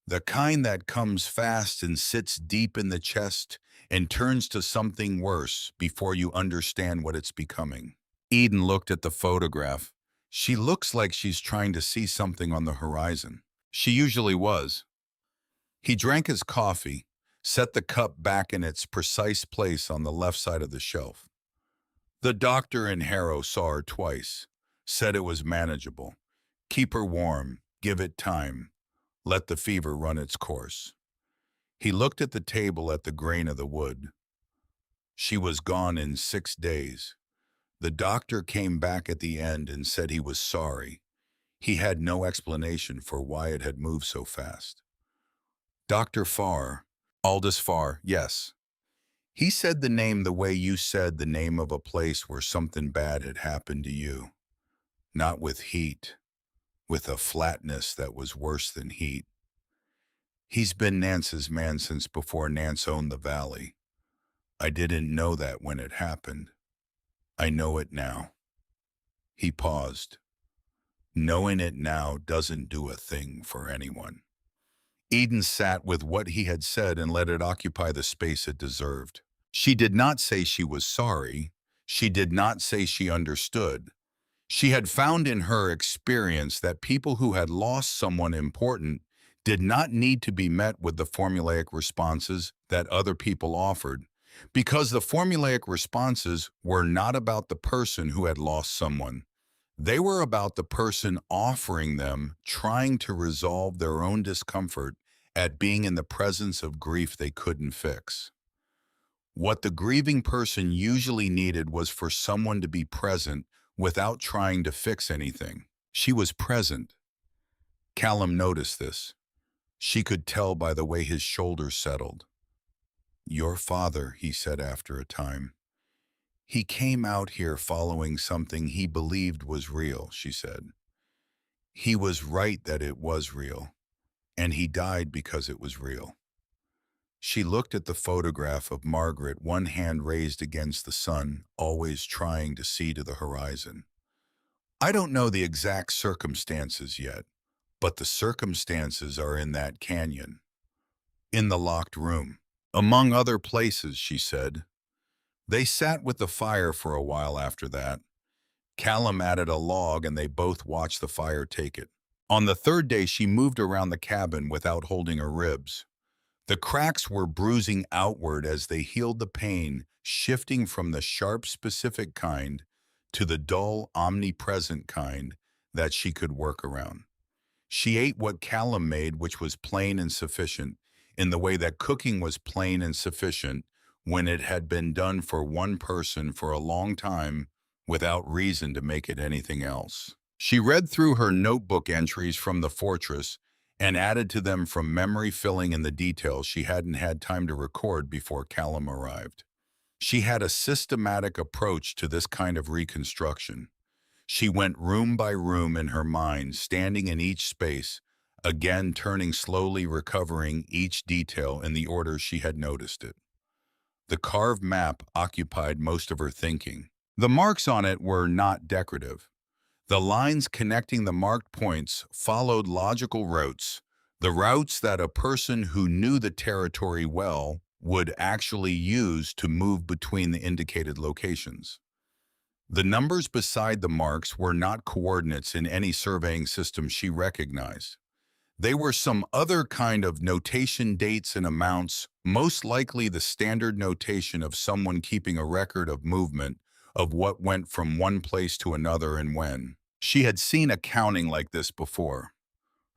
The kind that comes fast and sits deep in the chest and turns to something worse before you understand what it's becoming. Eden looked at the photograph. She looks like she's trying to see something on the horizon. She usually was. He drank his coffee, set the cup back in its precise place on the left side of the shelf. The doctor in Harrow saw her twice, said it was manageable. Keep her warm, give it time, let the fever run its course. He looked at the table at the grain of the wood. She was gone in 6 days. The doctor came back at the end and said he was sorry. He had no explanation for why it had moved so fast. Dr. Farr, Aldous Farr, yes. He said the name the way you said the name of a place where something bad had happened to you. Not with heat, with a flatness that was worse than heat. He's been Nance's man since before Nance owned the valley. I didn't know that when it happened. I know it now. He paused. Knowing it now doesn't do a thing for anyone. Eden sat with what he had said and let it occupy the space it deserved. She did not say she was sorry. She did not say she understood. She had found in her experience that people who had lost someone important did not need to be met with the formulaic responses that other people offered, because the formulaic responses were not about the person who had lost someone. They were about the person offering them, trying to resolve their own discomfort at being in the presence of grief they couldn't fix. What the grieving person usually needed was for someone to be present without trying to fix anything. She was present. Callum noticed this. She could tell by the way his shoulders settled. Your father, he said after a time. He came out here following something he believed was real, she said. He was right that it was real, and he died because it was real. She looked at the photograph of Margaret, one hand raised against the sun, always trying to see to the horizon. I don't know the exact circumstances yet, but the circumstances are in that canyon, in the locked room. Among other places, she said. They sat with the fire for a while after that. Callum added a log and they both watched the fire take it. On the third day, she moved around the cabin without holding her ribs. The cracks were bruising outward as they healed the pain, shifting from the sharp, specific kind to the dull, omnipresent kind that she could work around. She ate what Callum made, which was plain and sufficient, in the way that cooking was plain and sufficient when it had been done for one person for a long time without reason to make it anything else. She read through her notebook entries from the fortress and added to them from memory, filling in the details she hadn't had time to record before Callum arrived. She had a systematic approach to this kind of reconstruction. She went room by room in her mind, standing in each space, again turning slowly, recovering each detail in the order she had noticed it. The carved map occupied most of her thinking. The marks on it were not decorative. The lines connecting the marked points followed logical routes, the routes that a person who knew the territory well would actually use to move between the indicated locations. The numbers beside the marks were not coordinates in any surveying system she recognized. They were some other kind of notation, dates and amounts, most likely the standard notation of someone keeping a record of movement, of what went from one place to another and when. She had seen accounting like this before.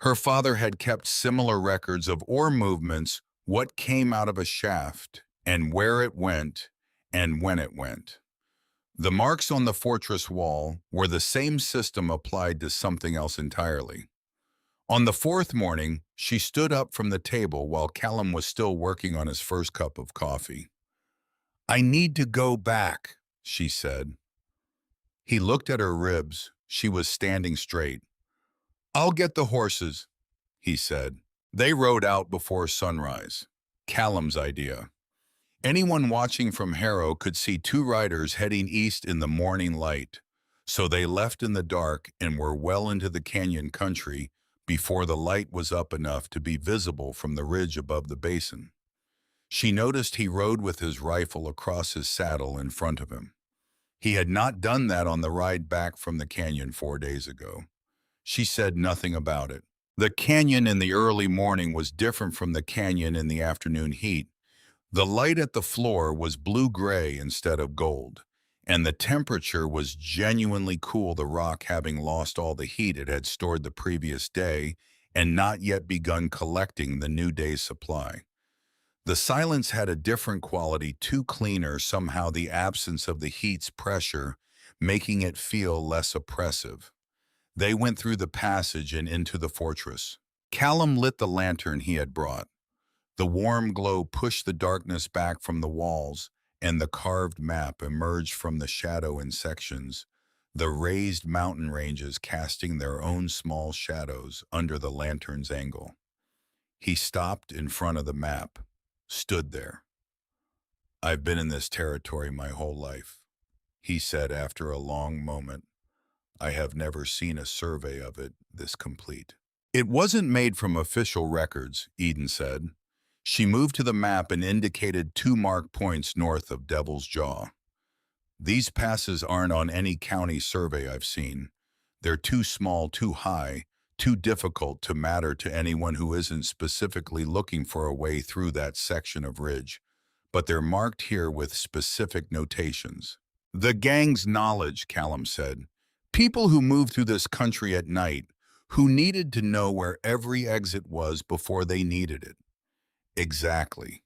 Her father had kept similar records of ore movements, what came out of a shaft, and where it went, and when it went. The marks on the fortress wall were the same system applied to something else entirely. On the fourth morning, she stood up from the table while Callum was still working on his first cup of coffee. "I need to go back," she said. He looked at her ribs. She was standing straight. "I'll get the horses," he said. They rode out before sunrise. Callum's idea. Anyone watching from Harrow could see two riders heading east in the morning light, so they left in the dark and were well into the canyon country before the light was up enough to be visible from the ridge above the basin. She noticed he rode with his rifle across his saddle in front of him. He had not done that on the ride back from the canyon 4 days ago. She said nothing about it. The canyon in the early morning was different from the canyon in the afternoon heat. The light at the floor was blue-gray instead of gold, and the temperature was genuinely cool, the rock having lost all the heat it had stored the previous day and not yet begun collecting the new day's supply. The silence had a different quality, too cleaner, somehow the absence of the heat's pressure, making it feel less oppressive. They went through the passage and into the fortress. Callum lit the lantern he had brought. The warm glow pushed the darkness back from the walls, and the carved map emerged from the shadow in sections, the raised mountain ranges casting their own small shadows under the lantern's angle. He stopped in front of the map, stood there. "I've been in this territory my whole life," he said after a long moment. "I have never seen a survey of it this complete." "It wasn't made from official records," Eden said. She moved to the map and indicated two marked points north of Devil's Jaw. "These passes aren't on any county survey I've seen. They're too small, too high, too difficult to matter to anyone who isn't specifically looking for a way through that section of ridge. But they're marked here with specific notations." "The gang's knowledge," Callum said. "People who moved through this country at night, who needed to know where every exit was before they needed it." "Exactly."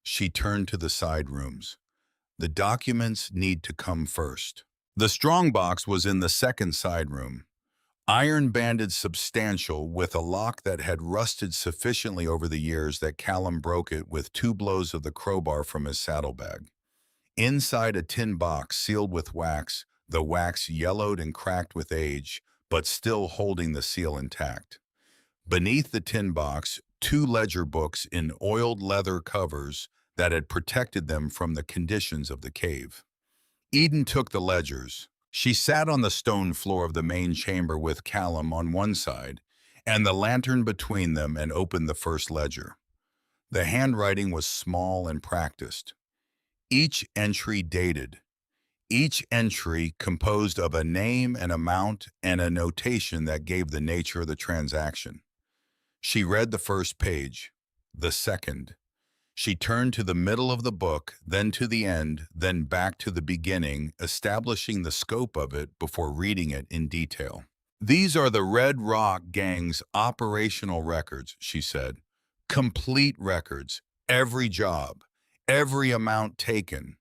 She turned to the side rooms. "The documents need to come first." The strongbox was in the second side room. Iron-banded, substantial, with a lock that had rusted sufficiently over the years that Callum broke it with two blows of the crowbar from his saddlebag. Inside, a tin box sealed with wax, the wax yellowed and cracked with age, but still holding the seal intact. Beneath the tin box, two ledger books in oiled leather covers that had protected them from the conditions of the cave. Eden took the ledgers. She sat on the stone floor of the main chamber with Callum on one side and the lantern between them and opened the first ledger. The handwriting was small and practiced. Each entry dated. Each entry composed of a name, an amount, and a notation that gave the nature of the transaction. She read the first page, the second. She turned to the middle of the book, then to the end, then back to the beginning, establishing the scope of it before reading it in detail. These are the Red Rock Gang's operational records, she said. Complete records, every job, every amount taken,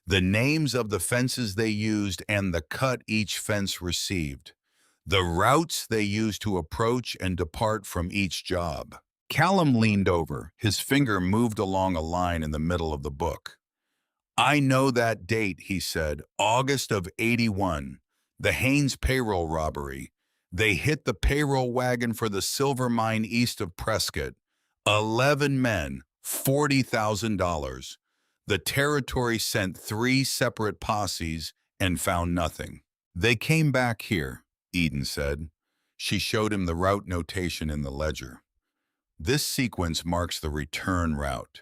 the names of the fences they used and the cut each fence received, the routes they used to approach and depart from each job. Callum leaned over. His finger moved along a line in the middle of the book. I know that date, he said, August of '81, the Haynes payroll robbery. They hit the payroll wagon for the silver mine east of Prescott. 11 men, $40,000. The territory sent 3 separate posses and found nothing. They came back here, Eden said. She showed him the route notation in the ledger. This sequence marks the return route.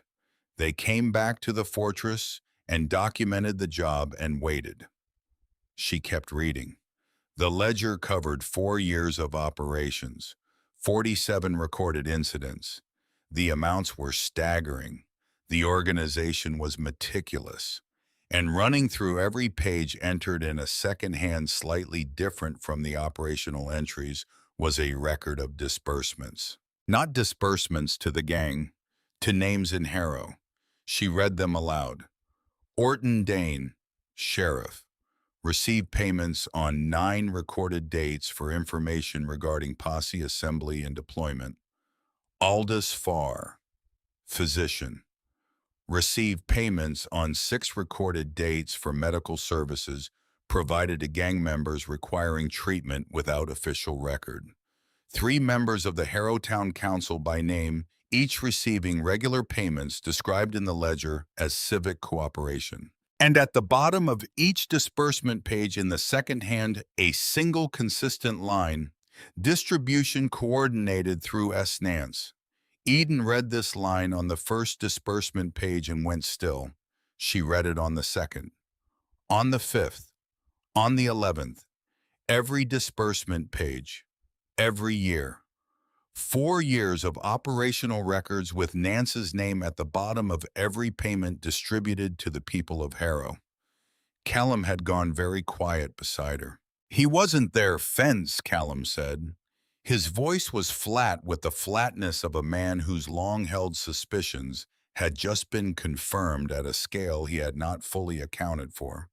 They came back to the fortress and documented the job and waited. She kept reading. The ledger covered 4 years of operations, 47 recorded incidents. The amounts were staggering. The organization was meticulous. And running through every page entered in a second hand slightly different from the operational entries was a record of disbursements. Not disbursements to the gang, to names in Harrow. She read them aloud. Orton Dane, sheriff, received payments on 9 recorded dates for information regarding posse assembly and deployment. Aldous Farr, physician, received payments on 6 recorded dates for medical services provided to gang members requiring treatment without official record. 3 members of the Harrow Town Council by name, each receiving regular payments described in the ledger as civic cooperation. And at the bottom of each disbursement page in the second hand, a single consistent line, distribution coordinated through S. Nance. Eden read this line on the first disbursement page and went still. She read it on the second, on the 5th, on the 11th, every disbursement page, every year. 4 years of operational records with Nance's name at the bottom of every payment distributed to the people of Harrow. Callum had gone very quiet beside her. He wasn't their fence, Callum said. His voice was flat with the flatness of a man whose long-held suspicions had just been confirmed at a scale he had not fully accounted for.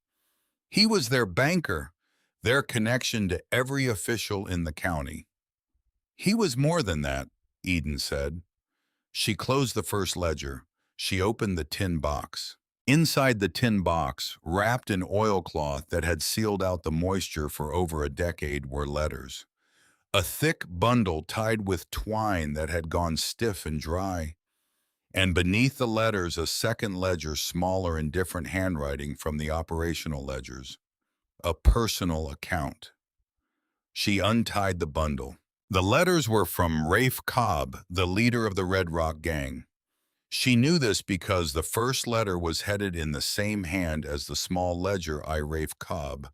He was their banker, their connection to every official in the county. He was more than that, Eden said. She closed the first ledger. She opened the tin box. Inside the tin box, wrapped in oilcloth that had sealed out the moisture for over a decade, were letters. A thick bundle tied with twine that had gone stiff and dry. And beneath the letters, a second ledger smaller in different handwriting from the operational ledgers. A personal account. She untied the bundle. The letters were from Rafe Cobb, the leader of the Red Rock Gang. She knew this because the first letter was headed in the same hand as the small ledger. I, Rafe Cobb,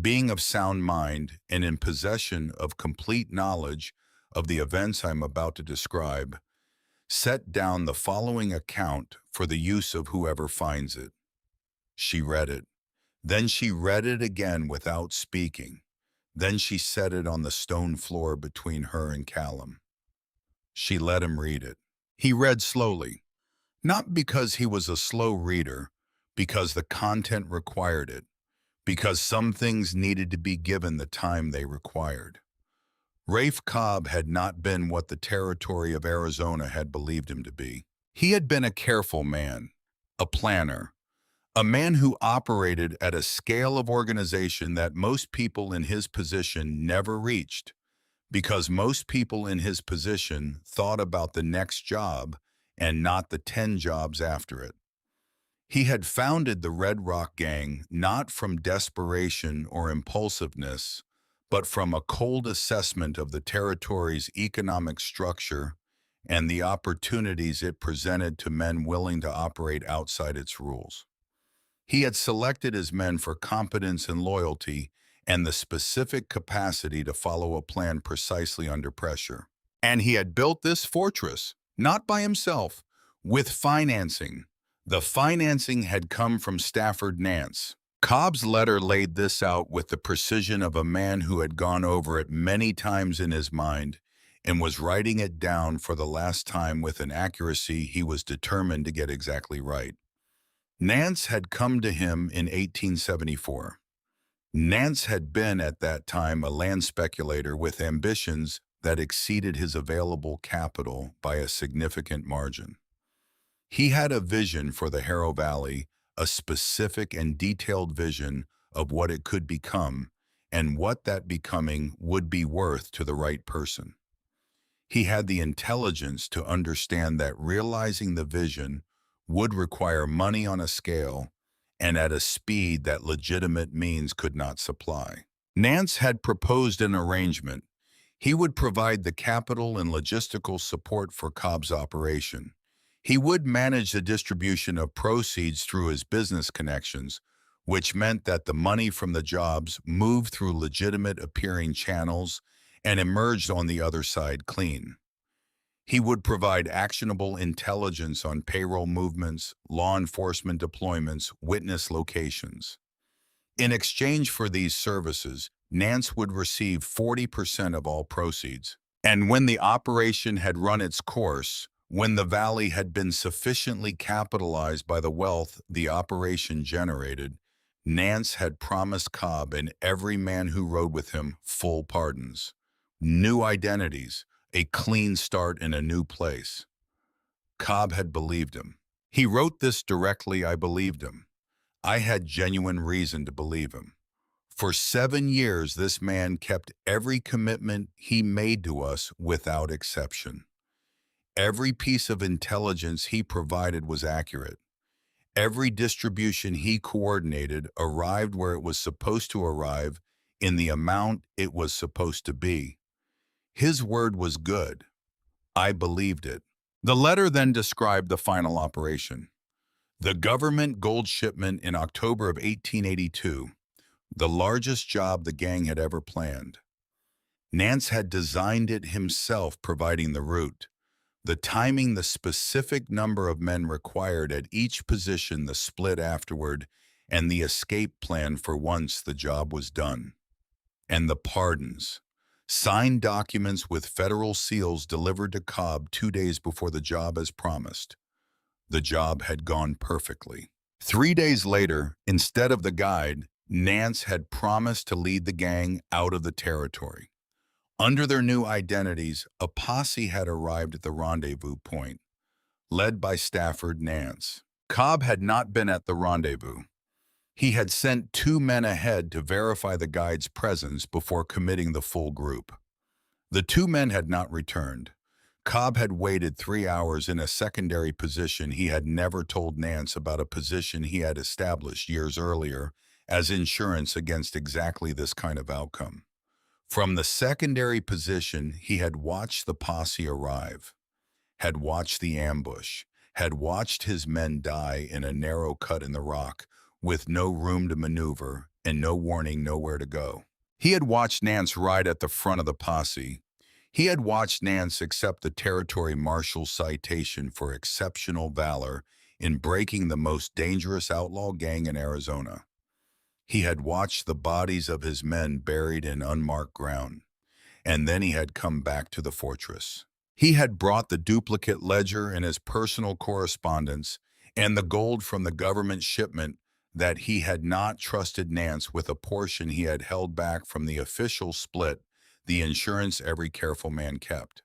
being of sound mind and in possession of complete knowledge of the events I'm about to describe, set down the following account for the use of whoever finds it. She read it. Then she read it again without speaking. Then she set it on the stone floor between her and Callum. She let him read it. He read slowly, not because he was a slow reader, because the content required it, because some things needed to be given the time they required. Rafe Cobb had not been what the territory of Arizona had believed him to be. He had been a careful man, a planner, A man who operated at a scale of organization that most people in his position never reached, because most people in his position thought about the next job and not the 10 jobs after it. He had founded the Red Rock Gang not from desperation or impulsiveness, but from a cold assessment of the territory's economic structure and the opportunities it presented to men willing to operate outside its rules. He had selected his men for competence and loyalty and the specific capacity to follow a plan precisely under pressure. And he had built this fortress, not by himself, with financing. The financing had come from Stafford Nance. Cobb's letter laid this out with the precision of a man who had gone over it many times in his mind and was writing it down for the last time with an accuracy he was determined to get exactly right. Nance had come to him in 1874. Nance had been at that time a land speculator with ambitions that exceeded his available capital by a significant margin. He had a vision for the Harrow Valley, a specific and detailed vision of what it could become and what that becoming would be worth to the right person. He had the intelligence to understand that realizing the vision would require money on a scale and at a speed that legitimate means could not supply. Nance had proposed an arrangement. He would provide the capital and logistical support for Cobb's operation. He would manage the distribution of proceeds through his business connections, which meant that the money from the jobs moved through legitimate appearing channels and emerged on the other side clean. He would provide actionable intelligence on payroll movements, law enforcement deployments, witness locations. In exchange for these services, Nance would receive 40% of all proceeds. And when the operation had run its course, when the valley had been sufficiently capitalized by the wealth the operation generated, Nance had promised Cobb and every man who rode with him full pardons, new identities, a clean start in a new place. Cobb had believed him. He wrote this directly. I believed him. I had genuine reason to believe him. For 7 years, this man kept every commitment he made to us without exception. Every piece of intelligence he provided was accurate. Every distribution he coordinated arrived where it was supposed to arrive in the amount it was supposed to be. His word was good. I believed it. The letter then described the final operation. The government gold shipment in October of 1882, the largest job the gang had ever planned. Nance had designed it himself, providing the route, the timing, the specific number of men required at each position, the split afterward, and the escape plan for once the job was done. And the pardons. Signed documents with federal seals delivered to Cobb 2 days before the job as promised. The job had gone perfectly. 3 days later, instead of the guide, Nance had promised to lead the gang out of the territory. Under their new identities, a posse had arrived at the rendezvous point, led by Stafford Nance. Cobb had not been at the rendezvous. He had sent 2 men ahead to verify the guide's presence before committing the full group. The 2 men had not returned. Cobb had waited 3 hours in a secondary position. He had never told Nance about a position he had established years earlier as insurance against exactly this kind of outcome. From the secondary position, he had watched the posse arrive, had watched the ambush, had watched his men die in a narrow cut in the rock with no room to maneuver and no warning nowhere to go. He had watched Nance ride at the front of the posse. He had watched Nance accept the territory marshal's citation for exceptional valor in breaking the most dangerous outlaw gang in Arizona. He had watched the bodies of his men buried in unmarked ground, and then he had come back to the fortress. He had brought the duplicate ledger and his personal correspondence and the gold from the government shipment that he had not trusted Nance with a portion he had held back from the official split, the insurance every careful man kept.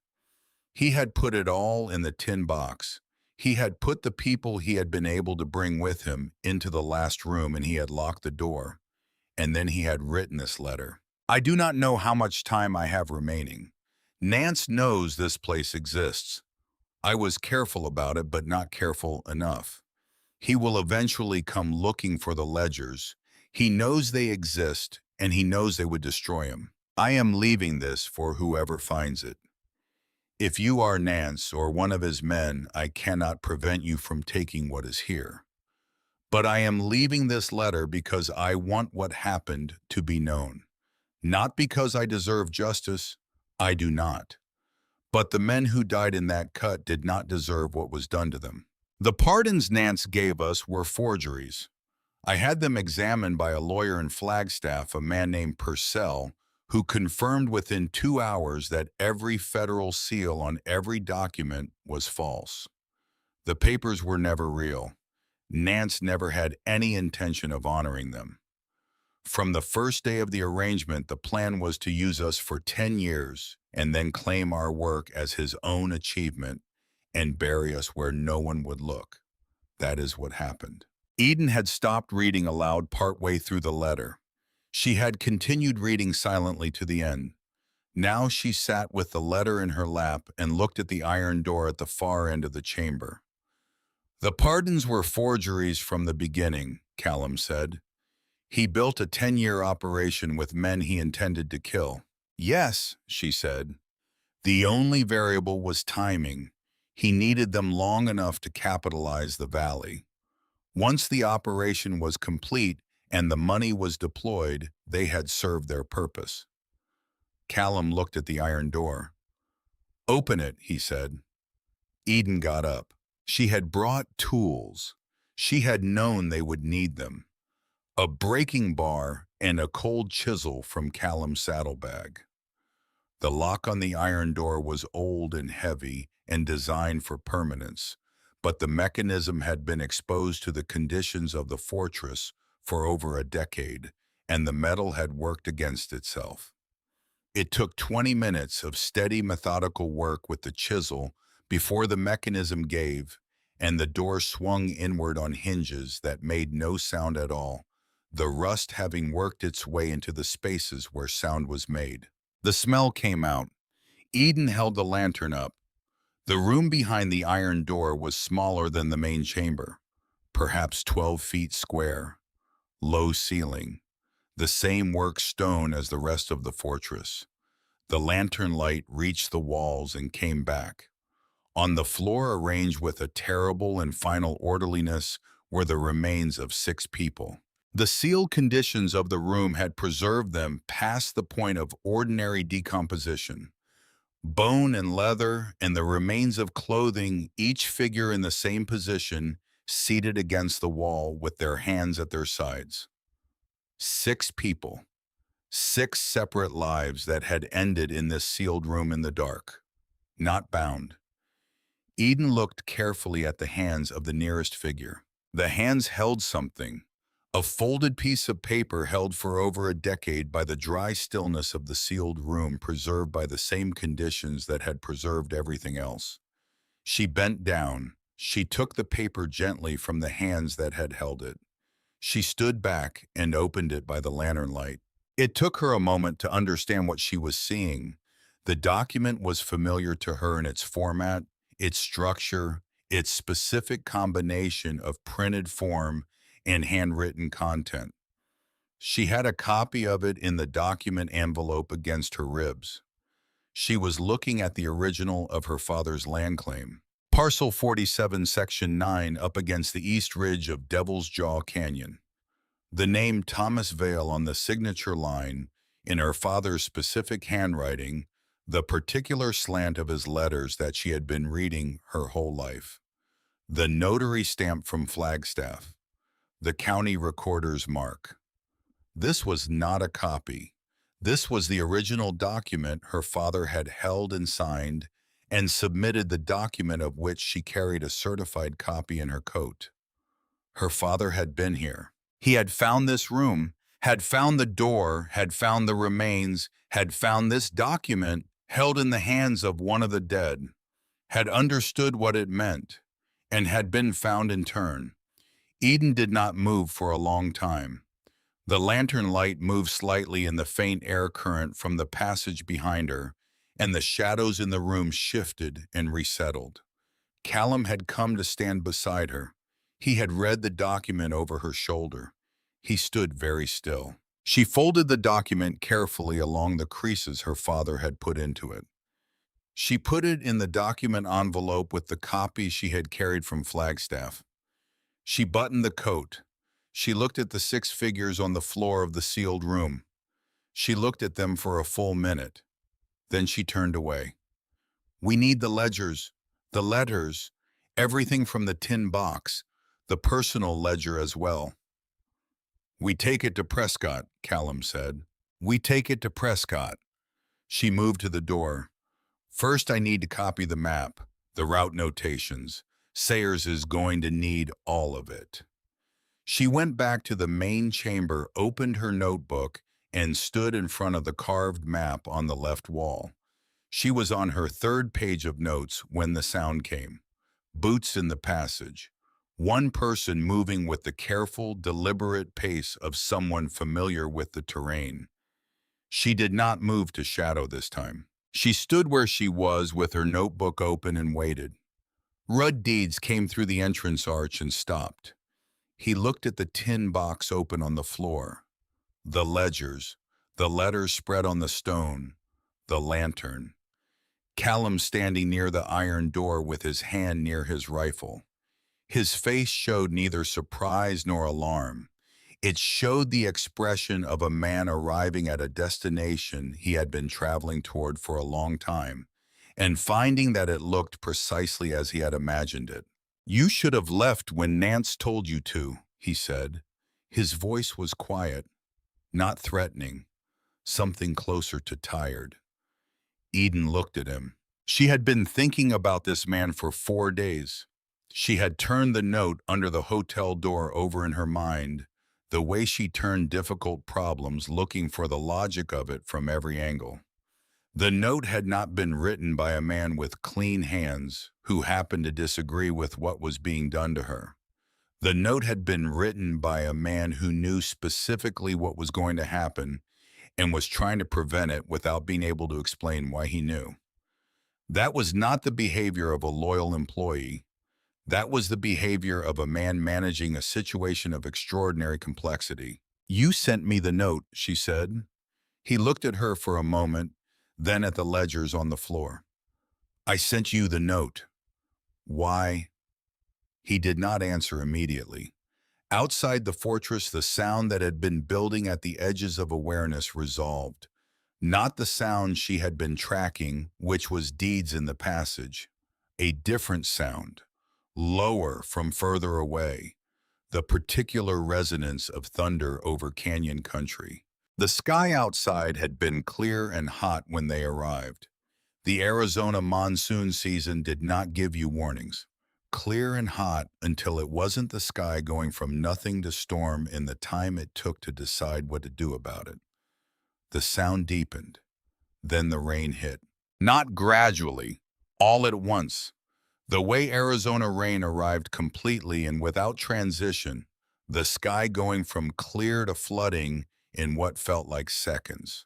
He had put it all in the tin box. He had put the people he had been able to bring with him into the last room, and he had locked the door. And then he had written this letter. I do not know how much time I have remaining. Nance knows this place exists. I was careful about it, but not careful enough. He will eventually come looking for the ledgers. He knows they exist, and he knows they would destroy him. I am leaving this for whoever finds it. If you are Nance or one of his men, I cannot prevent you from taking what is here. But I am leaving this letter because I want what happened to be known. Not because I deserve justice, I do not. But the men who died in that cut did not deserve what was done to them. The pardons Nance gave us were forgeries. I had them examined by a lawyer in Flagstaff, a man named Purcell, who confirmed within 2 hours that every federal seal on every document was false. The papers were never real. Nance never had any intention of honoring them. From the first day of the arrangement, the plan was to use us for 10 years and then claim our work as his own achievement and bury us where no one would look. That is what happened. Eden had stopped reading aloud partway through the letter. She had continued reading silently to the end. Now she sat with the letter in her lap and looked at the iron door at the far end of the chamber. The pardons were forgeries from the beginning, Callum said. He built a 10-year operation with men he intended to kill. Yes, she said. The only variable was timing. He needed them long enough to capitalize the valley. Once the operation was complete and the money was deployed, they had served their purpose. Callum looked at the iron door. Open it, he said. Eden got up. She had brought tools. She had known they would need them. A breaking bar and a cold chisel from Callum's saddlebag. The lock on the iron door was old and heavy and designed for permanence, but the mechanism had been exposed to the conditions of the fortress for over a decade, and the metal had worked against itself. It took 20 minutes of steady, methodical work with the chisel before the mechanism gave, and the door swung inward on hinges that made no sound at all, the rust having worked its way into the spaces where sound was made. The smell came out. Eden held the lantern up. The room behind the iron door was smaller than the main chamber, perhaps 12 feet square, low ceiling, the same work stone as the rest of the fortress. The lantern light reached the walls and came back. On the floor, arranged with a terrible and final orderliness, were the remains of 6 people. The sealed conditions of the room had preserved them past the point of ordinary decomposition. Bone and leather and the remains of clothing, each figure in the same position, seated against the wall with their hands at their sides. 6 people, 6 separate lives that had ended in this sealed room in the dark, not bound. Eden looked carefully at the hands of the nearest figure. The hands held something, a folded piece of paper held for over a decade by the dry stillness of the sealed room, preserved by the same conditions that had preserved everything else. She bent down. She took the paper gently from the hands that had held it. She stood back and opened it by the lantern light. It took her a moment to understand what she was seeing. The document was familiar to her in its format, its structure, its specific combination of printed form and handwritten content. She had a copy of it in the document envelope against her ribs. She was looking at the original of her father's land claim. Parcel 47, Section 9, up against the east ridge of Devil's Jaw Canyon. The name Thomas Vale on the signature line, in her father's specific handwriting, the particular slant of his letters that she had been reading her whole life. The notary stamp from Flagstaff. The county recorder's mark. This was not a copy. This was the original document her father had held and signed, and submitted the document of which she carried a certified copy in her coat. Her father had been here. He had found this room, had found the door, had found the remains, had found this document held in the hands of one of the dead, had understood what it meant. and had been found in turn. Eden did not move for a long time. The lantern light moved slightly in the faint air current from the passage behind her, and the shadows in the room shifted and resettled. Callum had come to stand beside her. He had read the document over her shoulder. He stood very still. She folded the document carefully along the creases her father had put into it. She put it in the document envelope with the copy she had carried from Flagstaff. She buttoned the coat. She looked at the 6 figures on the floor of the sealed room. She looked at them for a full minute. Then she turned away. We need the ledgers, the letters, everything from the tin box, the personal ledger as well. We take it to Prescott, Callum said. We take it to Prescott. She moved to the door. First, I need to copy the map, the route notations. Sayers is going to need all of it. She went back to the main chamber, opened her notebook, and stood in front of the carved map on the left wall. She was on her third page of notes when the sound came. Boots in the passage. One person moving with the careful, deliberate pace of someone familiar with the terrain. She did not move to shadow this time. She stood where she was with her notebook open and waited. Rudd Deeds came through the entrance arch and stopped. He looked at the tin box open on the floor. The ledgers, the letters spread on the stone, the lantern. Callum standing near the iron door with his hand near his rifle. His face showed neither surprise nor alarm. It showed the expression of a man arriving at a destination he had been traveling toward for a long time, and finding that it looked precisely as he had imagined it. You should have left when Nance told you to, he said. His voice was quiet, not threatening, something closer to tired. Eden looked at him. She had been thinking about this man for 4 days. She had turned the note under the hotel door over in her mind, the way she turned difficult problems, looking for the logic of it from every angle. The note had not been written by a man with clean hands who happened to disagree with what was being done to her. The note had been written by a man who knew specifically what was going to happen and was trying to prevent it without being able to explain why he knew. That was not the behavior of a loyal employee. That was the behavior of a man managing a situation of extraordinary complexity. You sent me the note, she said. He looked at her for a moment, then at the ledgers on the floor. I sent you the note. Why? He did not answer immediately. Outside the fortress, the sound that had been building at the edges of awareness resolved. Not the sound she had been tracking, which was Deeds in the passage. A different sound, lower from further away, the particular resonance of thunder over canyon country. The sky outside had been clear and hot when they arrived. The Arizona monsoon season did not give you warnings. Clear and hot until it wasn't the sky going from nothing to storm in the time it took to decide what to do about it. The sound deepened. Then the rain hit. Not gradually, all at once. The way Arizona rain arrived completely and without transition, the sky going from clear to flooding in what felt like seconds.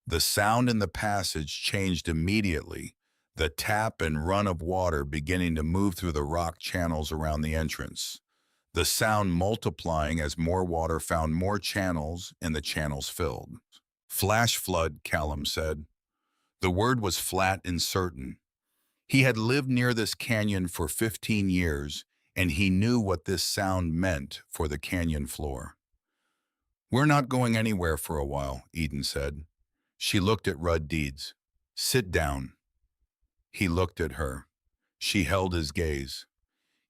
The sound in the passage changed immediately, the tap and run of water beginning to move through the rock channels around the entrance. The sound multiplying as more water found more channels and the channels filled. Flash flood, Callum said. The word was flat and certain. He had lived near this canyon for 15 years, and he knew what this sound meant for the canyon floor. We're not going anywhere for a while, Eden said. She looked at Rudd Deeds. Sit down. He looked at her. She held his gaze.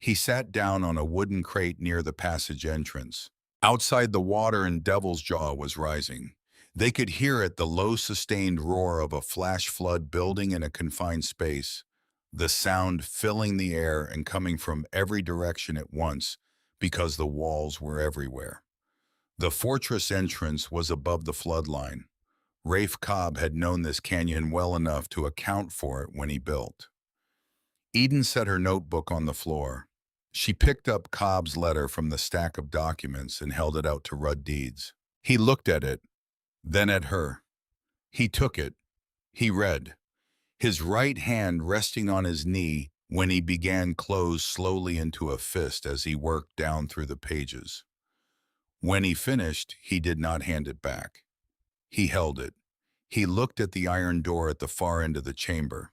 He sat down on a wooden crate near the passage entrance. Outside, the water in Devil's Jaw was rising. They could hear it, the low, sustained roar of a flash flood building in a confined space, the sound filling the air and coming from every direction at once because the walls were everywhere. The fortress entrance was above the flood line. Rafe Cobb had known this canyon well enough to account for it when he built. Eden set her notebook on the floor. She picked up Cobb's letter from the stack of documents and held it out to Rudd Deeds. He looked at it, then at her. He took it. He read, his right hand resting on his knee when he began closed slowly into a fist as he worked down through the pages. When he finished, he did not hand it back. He held it. He looked at the iron door at the far end of the chamber.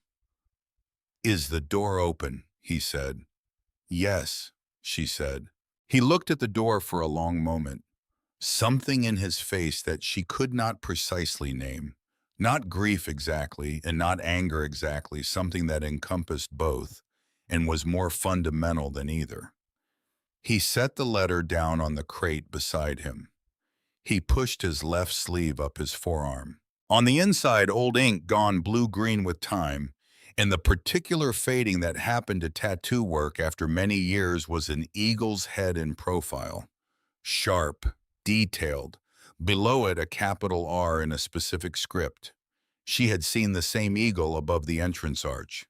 "Is the door open?" he said. "Yes," she said. He looked at the door for a long moment. Something in his face that she could not precisely name. Not grief exactly, and not anger exactly, something that encompassed both, and was more fundamental than either. He set the letter down on the crate beside him. He pushed his left sleeve up his forearm. On the inside, old ink gone blue-green with time, and the particular fading that happened to tattoo work after many years was an eagle's head in profile. Sharp, detailed. Below it, a capital R in a specific script. She had seen the same eagle above the entrance arch.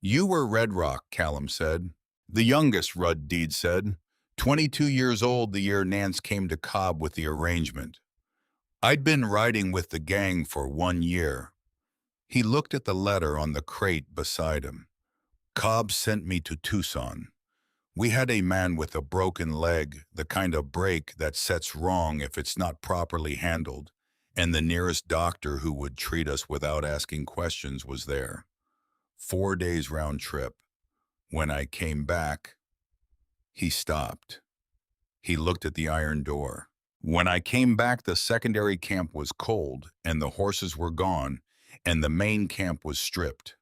"You were Red Rock," Callum said. "The youngest," Rudd Deed said. 22 years old the year Nance came to Cobb with the arrangement. "I'd been riding with the gang for 1 year. He looked at the letter on the crate beside him. "Cobb sent me to Tucson. We had a man with a broken leg, the kind of break that sets wrong if it's not properly handled, and the nearest doctor who would treat us without asking questions was there. 4 days round trip. When I came back..." He stopped. He looked at the iron door. "When I came back, the secondary camp was cold, and the horses were gone, and the main camp was stripped.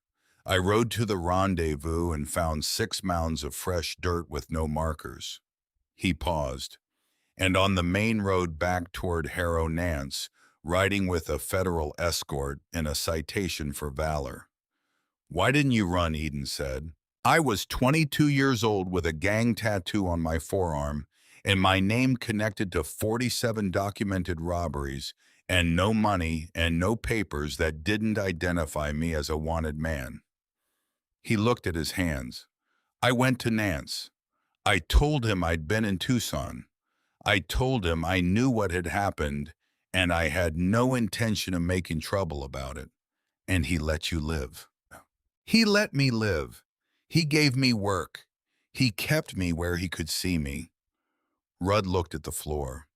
I rode to the rendezvous and found 6 mounds of fresh dirt with no markers." He paused. "And on the main road back toward Harrow Nance, riding with a federal escort and a citation for valor." "Why didn't you run?" Eden said. "I was 22 years old with a gang tattoo on my forearm and my name connected to 47 documented robberies and no money and no papers that didn't identify me as a wanted man." He looked at his hands. "I went to Nance. I told him I'd been in Tucson. I told him I knew what had happened and I had no intention of making trouble about it. And he let you live." "He let me live. He gave me work. He kept me where he could see me." Rudd looked at the floor.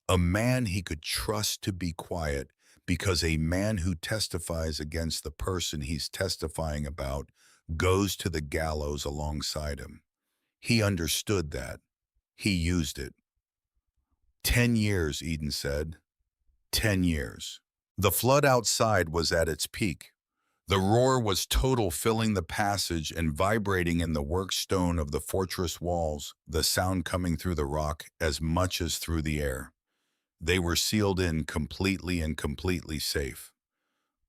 A man he could trust to be quiet because a man who testifies against the person he's testifying about goes to the gallows alongside him. He understood that. He used it. 10 years, Eden said. 10 years. The flood outside was at its peak. The roar was total, filling the passage and vibrating in the work stone of the fortress walls, the sound coming through the rock as much as through the air. They were sealed in completely and completely safe.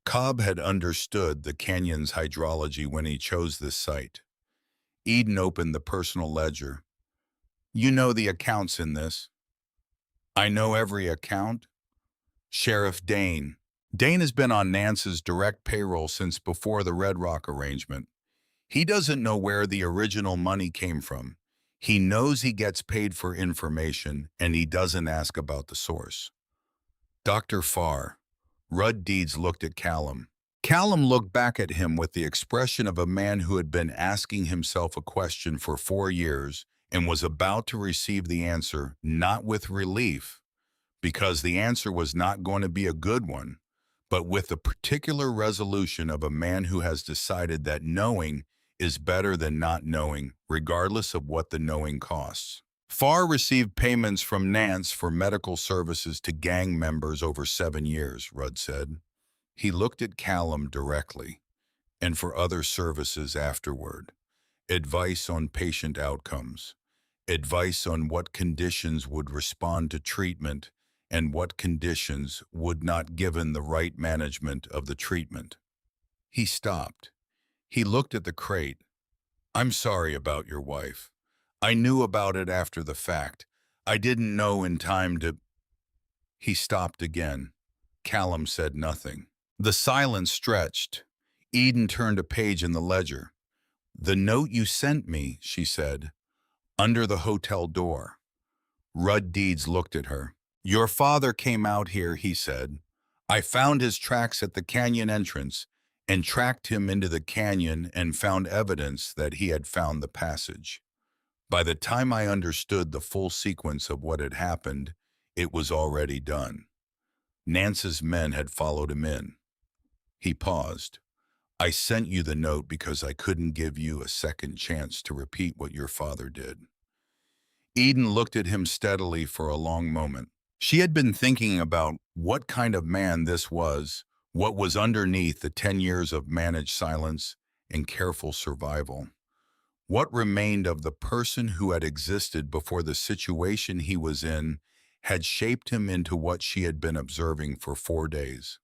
Cobb had understood the canyon's hydrology when he chose this site. Eden opened the personal ledger. "You know the accounts in this." "I know every account." "Sheriff Dane. Dane has been on Nance's direct payroll since before the Red Rock arrangement. He doesn't know where the original money came from. He knows he gets paid for information, and he doesn't ask about the source." "Dr. Farr." Rudd Deeds looked at Callum. Callum looked back at him with the expression of a man who had been asking himself a question for 4 years and was about to receive the answer, not with relief, because the answer was not going to be a good one, but with the particular resolution of a man who has decided that knowing is better than not knowing, regardless of what the knowing costs. Farr received payments from Nance for medical services to gang members over 7 years, Rudd said. He looked at Callum directly, and for other services afterward. Advice on patient outcomes. Advice on what conditions would respond to treatment and what conditions would not given the right management of the treatment. He stopped. He looked at the crate. "I'm sorry about your wife. I knew about it after the fact. I didn't know in time to..." He stopped again. Callum said nothing. The silence stretched. Eden turned a page in the ledger. "The note you sent me," she said, "under the hotel door." Rudd Deeds looked at her. "Your father came out here," he said. "I found his tracks at the canyon entrance and tracked him into the canyon and found evidence that he had found the passage. By the time I understood the full sequence of what had happened, it was already done. Nance's men had followed him in." He paused. "I sent you the note because I couldn't give you a second chance to repeat what your father did." Eden looked at him steadily for a long moment. She had been thinking about what kind of man this was, what was underneath the 10 years of managed silence and careful survival. What remained of the person who had existed before the situation he was in had shaped him into what she had been observing for 4 days.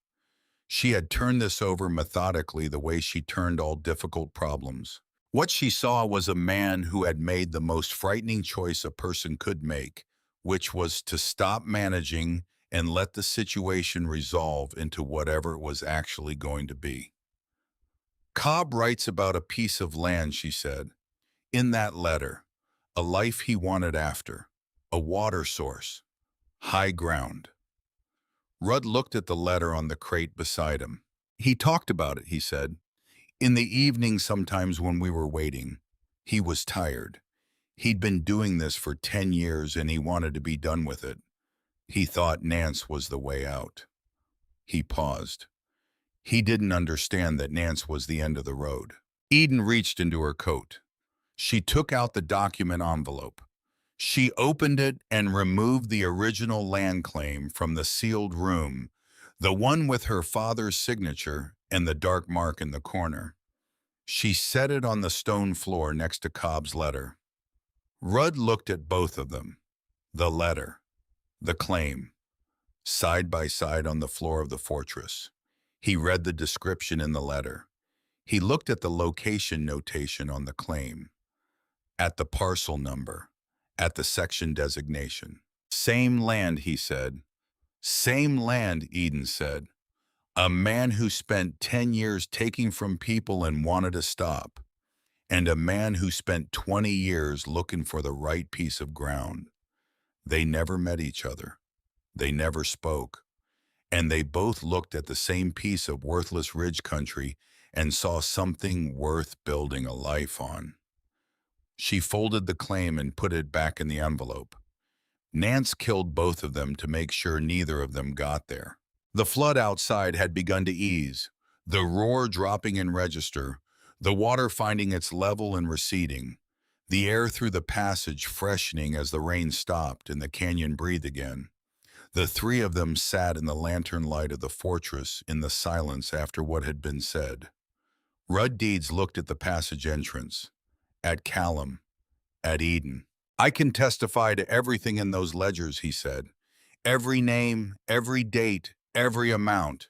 She had turned this over methodically the way she turned all difficult problems. What she saw was a man who had made the most frightening choice a person could make, which was to stop managing and let the situation resolve into whatever it was actually going to be. "Cobb writes about a piece of land," she said. "In that letter, a life he wanted after, a water source, high ground." Rudd looked at the letter on the crate beside him. "He talked about it," he said. "In the evening sometimes when we were waiting. He was tired. He'd been doing this for 10 years and he wanted to be done with it. He thought Nance was the way out." He paused. He didn't understand that Nance was the end of the road. Eden reached into her coat. She took out the document envelope. She opened it and removed the original land claim from the sealed room, the one with her father's signature and the dark mark in the corner. She set it on the stone floor next to Cobb's letter. Rudd looked at both of them, the letter, the claim, side by side on the floor of the fortress. He read the description in the letter. He looked at the location notation on the claim, at the parcel number, at the section designation. "Same land," he said. "Same land," Eden said. "A man who spent 10 years taking from people and wanted to stop, and a man who spent 20 years looking for the right piece of ground. They never met each other. They never spoke. And they both looked at the same piece of worthless ridge country and saw something worth building a life on." She folded the claim and put it back in the envelope. Nance killed both of them to make sure neither of them got there. The flood outside had begun to ease, the roar dropping in register, the water finding its level and receding, the air through the passage freshening as the rain stopped and the canyon breathed again. The three of them sat in the lantern light of the fortress in the silence after what had been said. Rudd Deeds looked at the passage entrance, at Callum, at Eden. "I can testify to everything in those ledgers," he said. "Every name, every date, every amount.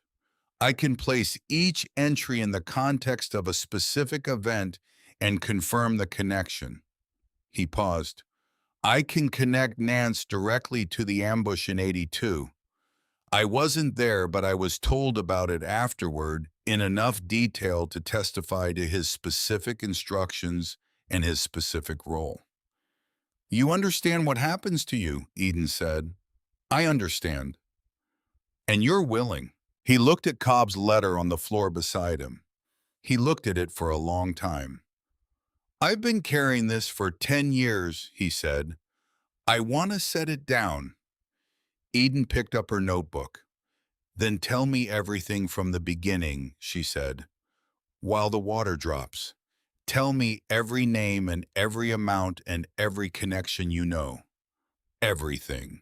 I can place each entry in the context of a specific event and confirm the connection." He paused. "I can connect Nance directly to the ambush in '82. I wasn't there, but I was told about it afterward in enough detail to testify to his specific instructions and his specific role." "You understand what happens to you," Eden said. "I understand. And you're willing." He looked at Cobb's letter on the floor beside him. He looked at it for a long time. "I've been carrying this for 10 years, he said. "I want to set it down." Eden picked up her notebook. "Then tell me everything from the beginning," she said. "While the water drops. Tell me every name and every amount and every connection you know. Everything."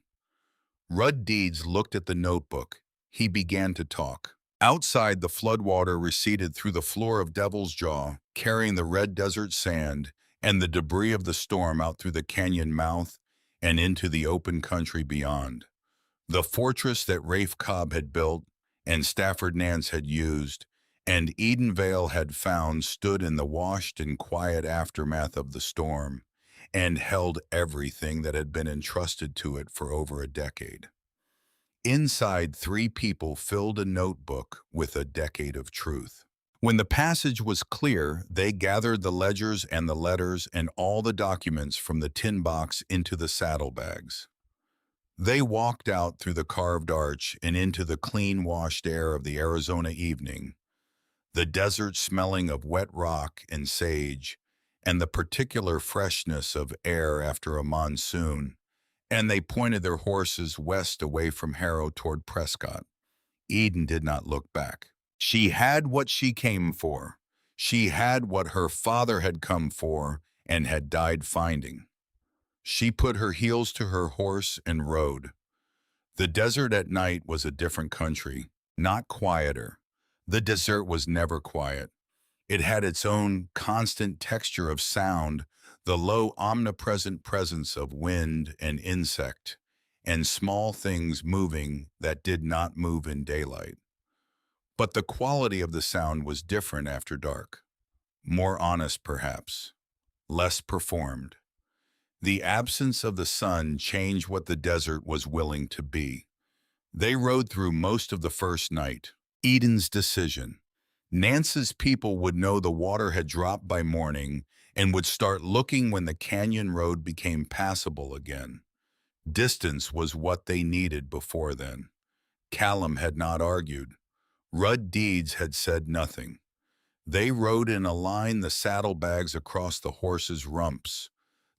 Rudd Deeds looked at the notebook. He began to talk. Outside, the floodwater receded through the floor of Devil's Jaw, carrying the red desert sand and the debris of the storm out through the canyon mouth and into the open country beyond. The fortress that Rafe Cobb had built and Stafford Nance had used and Edenvale had found stood in the washed and quiet aftermath of the storm and held everything that had been entrusted to it for over a decade. Inside, three people filled a notebook with a decade of truth. When the passage was clear, they gathered the ledgers and the letters and all the documents from the tin box into the saddlebags. They walked out through the carved arch and into the clean-washed air of the Arizona evening, the desert smelling of wet rock and sage, and the particular freshness of air after a monsoon, and they pointed their horses west away from Harrow toward Prescott. Eden did not look back. She had what she came for. She had what her father had come for and had died finding. She put her heels to her horse and rode. The desert at night was a different country, not quieter. The desert was never quiet. It had its own constant texture of sound, the low omnipresent presence of wind and insect, and small things moving that did not move in daylight. But the quality of the sound was different after dark. More honest, perhaps. Less performed. The absence of the sun changed what the desert was willing to be. They rode through most of the first night. Eden's decision. Nance's people would know the water had dropped by morning and would start looking when the canyon road became passable again. Distance was what they needed before then. Callum had not argued. Rudd Deeds had said nothing. They rode in a line, the saddlebags across the horses' rumps,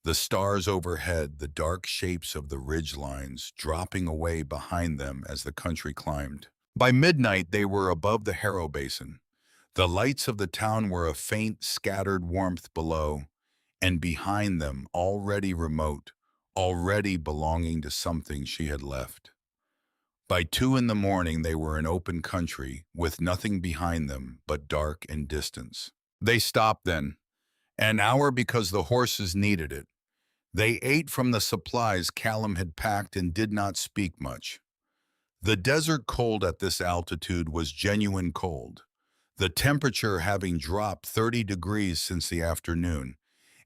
the stars overhead, the dark shapes of the ridge lines dropping away behind them as the country climbed. By midnight, they were above the Harrow Basin. The lights of the town were a faint, scattered warmth below, and behind them, already remote, already belonging to something she had left. By 2 in the morning, they were in open country, with nothing behind them but dark and distance. They stopped then, an hour because the horses needed it. They ate from the supplies Callum had packed and did not speak much. The desert cold at this altitude was genuine cold, the temperature having dropped 30 degrees since the afternoon,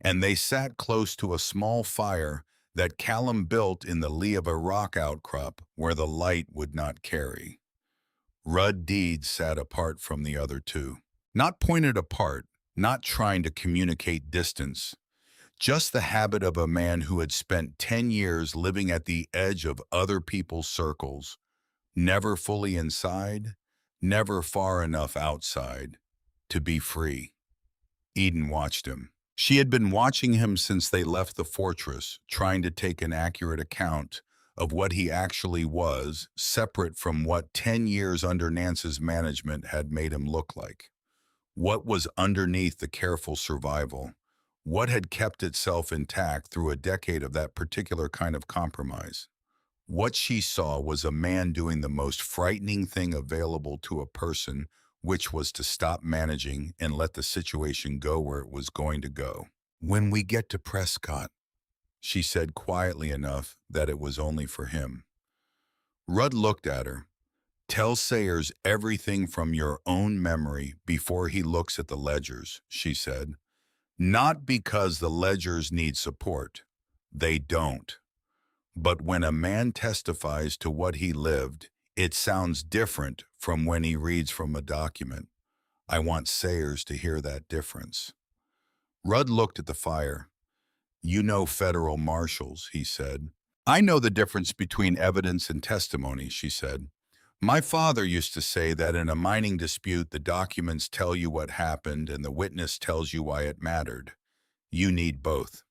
and they sat close to a small fire that Callum built in the lee of a rock outcrop where the light would not carry. Rudd Deeds sat apart from the other two. Not pointed apart, not trying to communicate distance, just the habit of a man who had spent 10 years living at the edge of other people's circles, never fully inside, never far enough outside to be free. Eden watched him. She had been watching him since they left the fortress, trying to take an accurate account of what he actually was, separate from what 10 years under Nance's management had made him look like. What was underneath the careful survival? What had kept itself intact through a decade of that particular kind of compromise? What she saw was a man doing the most frightening thing available to a person, which was to stop managing and let the situation go where it was going to go. "When we get to Prescott," she said quietly enough that it was only for him. Rudd looked at her. "Tell Sayers everything from your own memory before he looks at the ledgers," she said. "Not because the ledgers need support. They don't. But when a man testifies to what he lived, it sounds different from when he reads from a document. I want Sayers to hear that difference." Rudd looked at the fire. "You know federal marshals," he said. "I know the difference between evidence and testimony," she said. "My father used to say that in a mining dispute, the documents tell you what happened and the witness tells you why it mattered. You need both."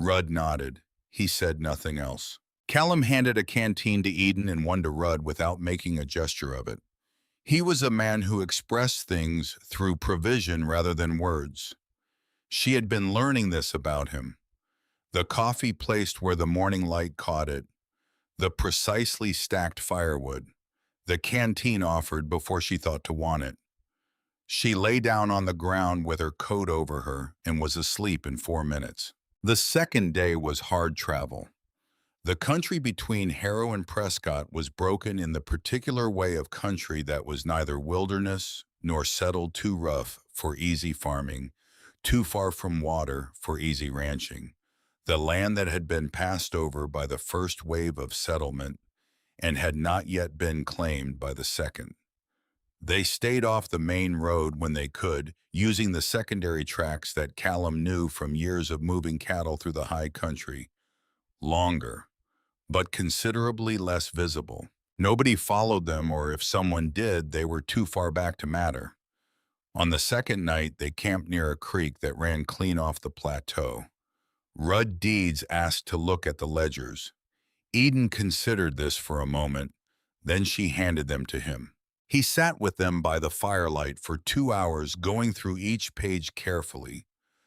Rudd nodded. He said nothing else. Callum handed a canteen to Eden and one to Rudd without making a gesture of it. He was a man who expressed things through provision rather than words. She had been learning this about him. The coffee placed where the morning light caught it, the precisely stacked firewood, the canteen offered before she thought to want it. She lay down on the ground with her coat over her and was asleep in 4 minutes. The second day was hard travel. The country between Harrow and Prescott was broken in the particular way of country that was neither wilderness nor settled too rough for easy farming, too far from water for easy ranching. The land that had been passed over by the first wave of settlement and had not yet been claimed by the second. They stayed off the main road when they could, using the secondary tracks that Callum knew from years of moving cattle through the high country. Longer, but considerably less visible. Nobody followed them, or if someone did, they were too far back to matter. On the second night, they camped near a creek that ran clean off the plateau. Rudd Deeds asked to look at the ledgers. Eden considered this for a moment, then she handed them to him. He sat with them by the firelight for 2 hours, going through each page carefully,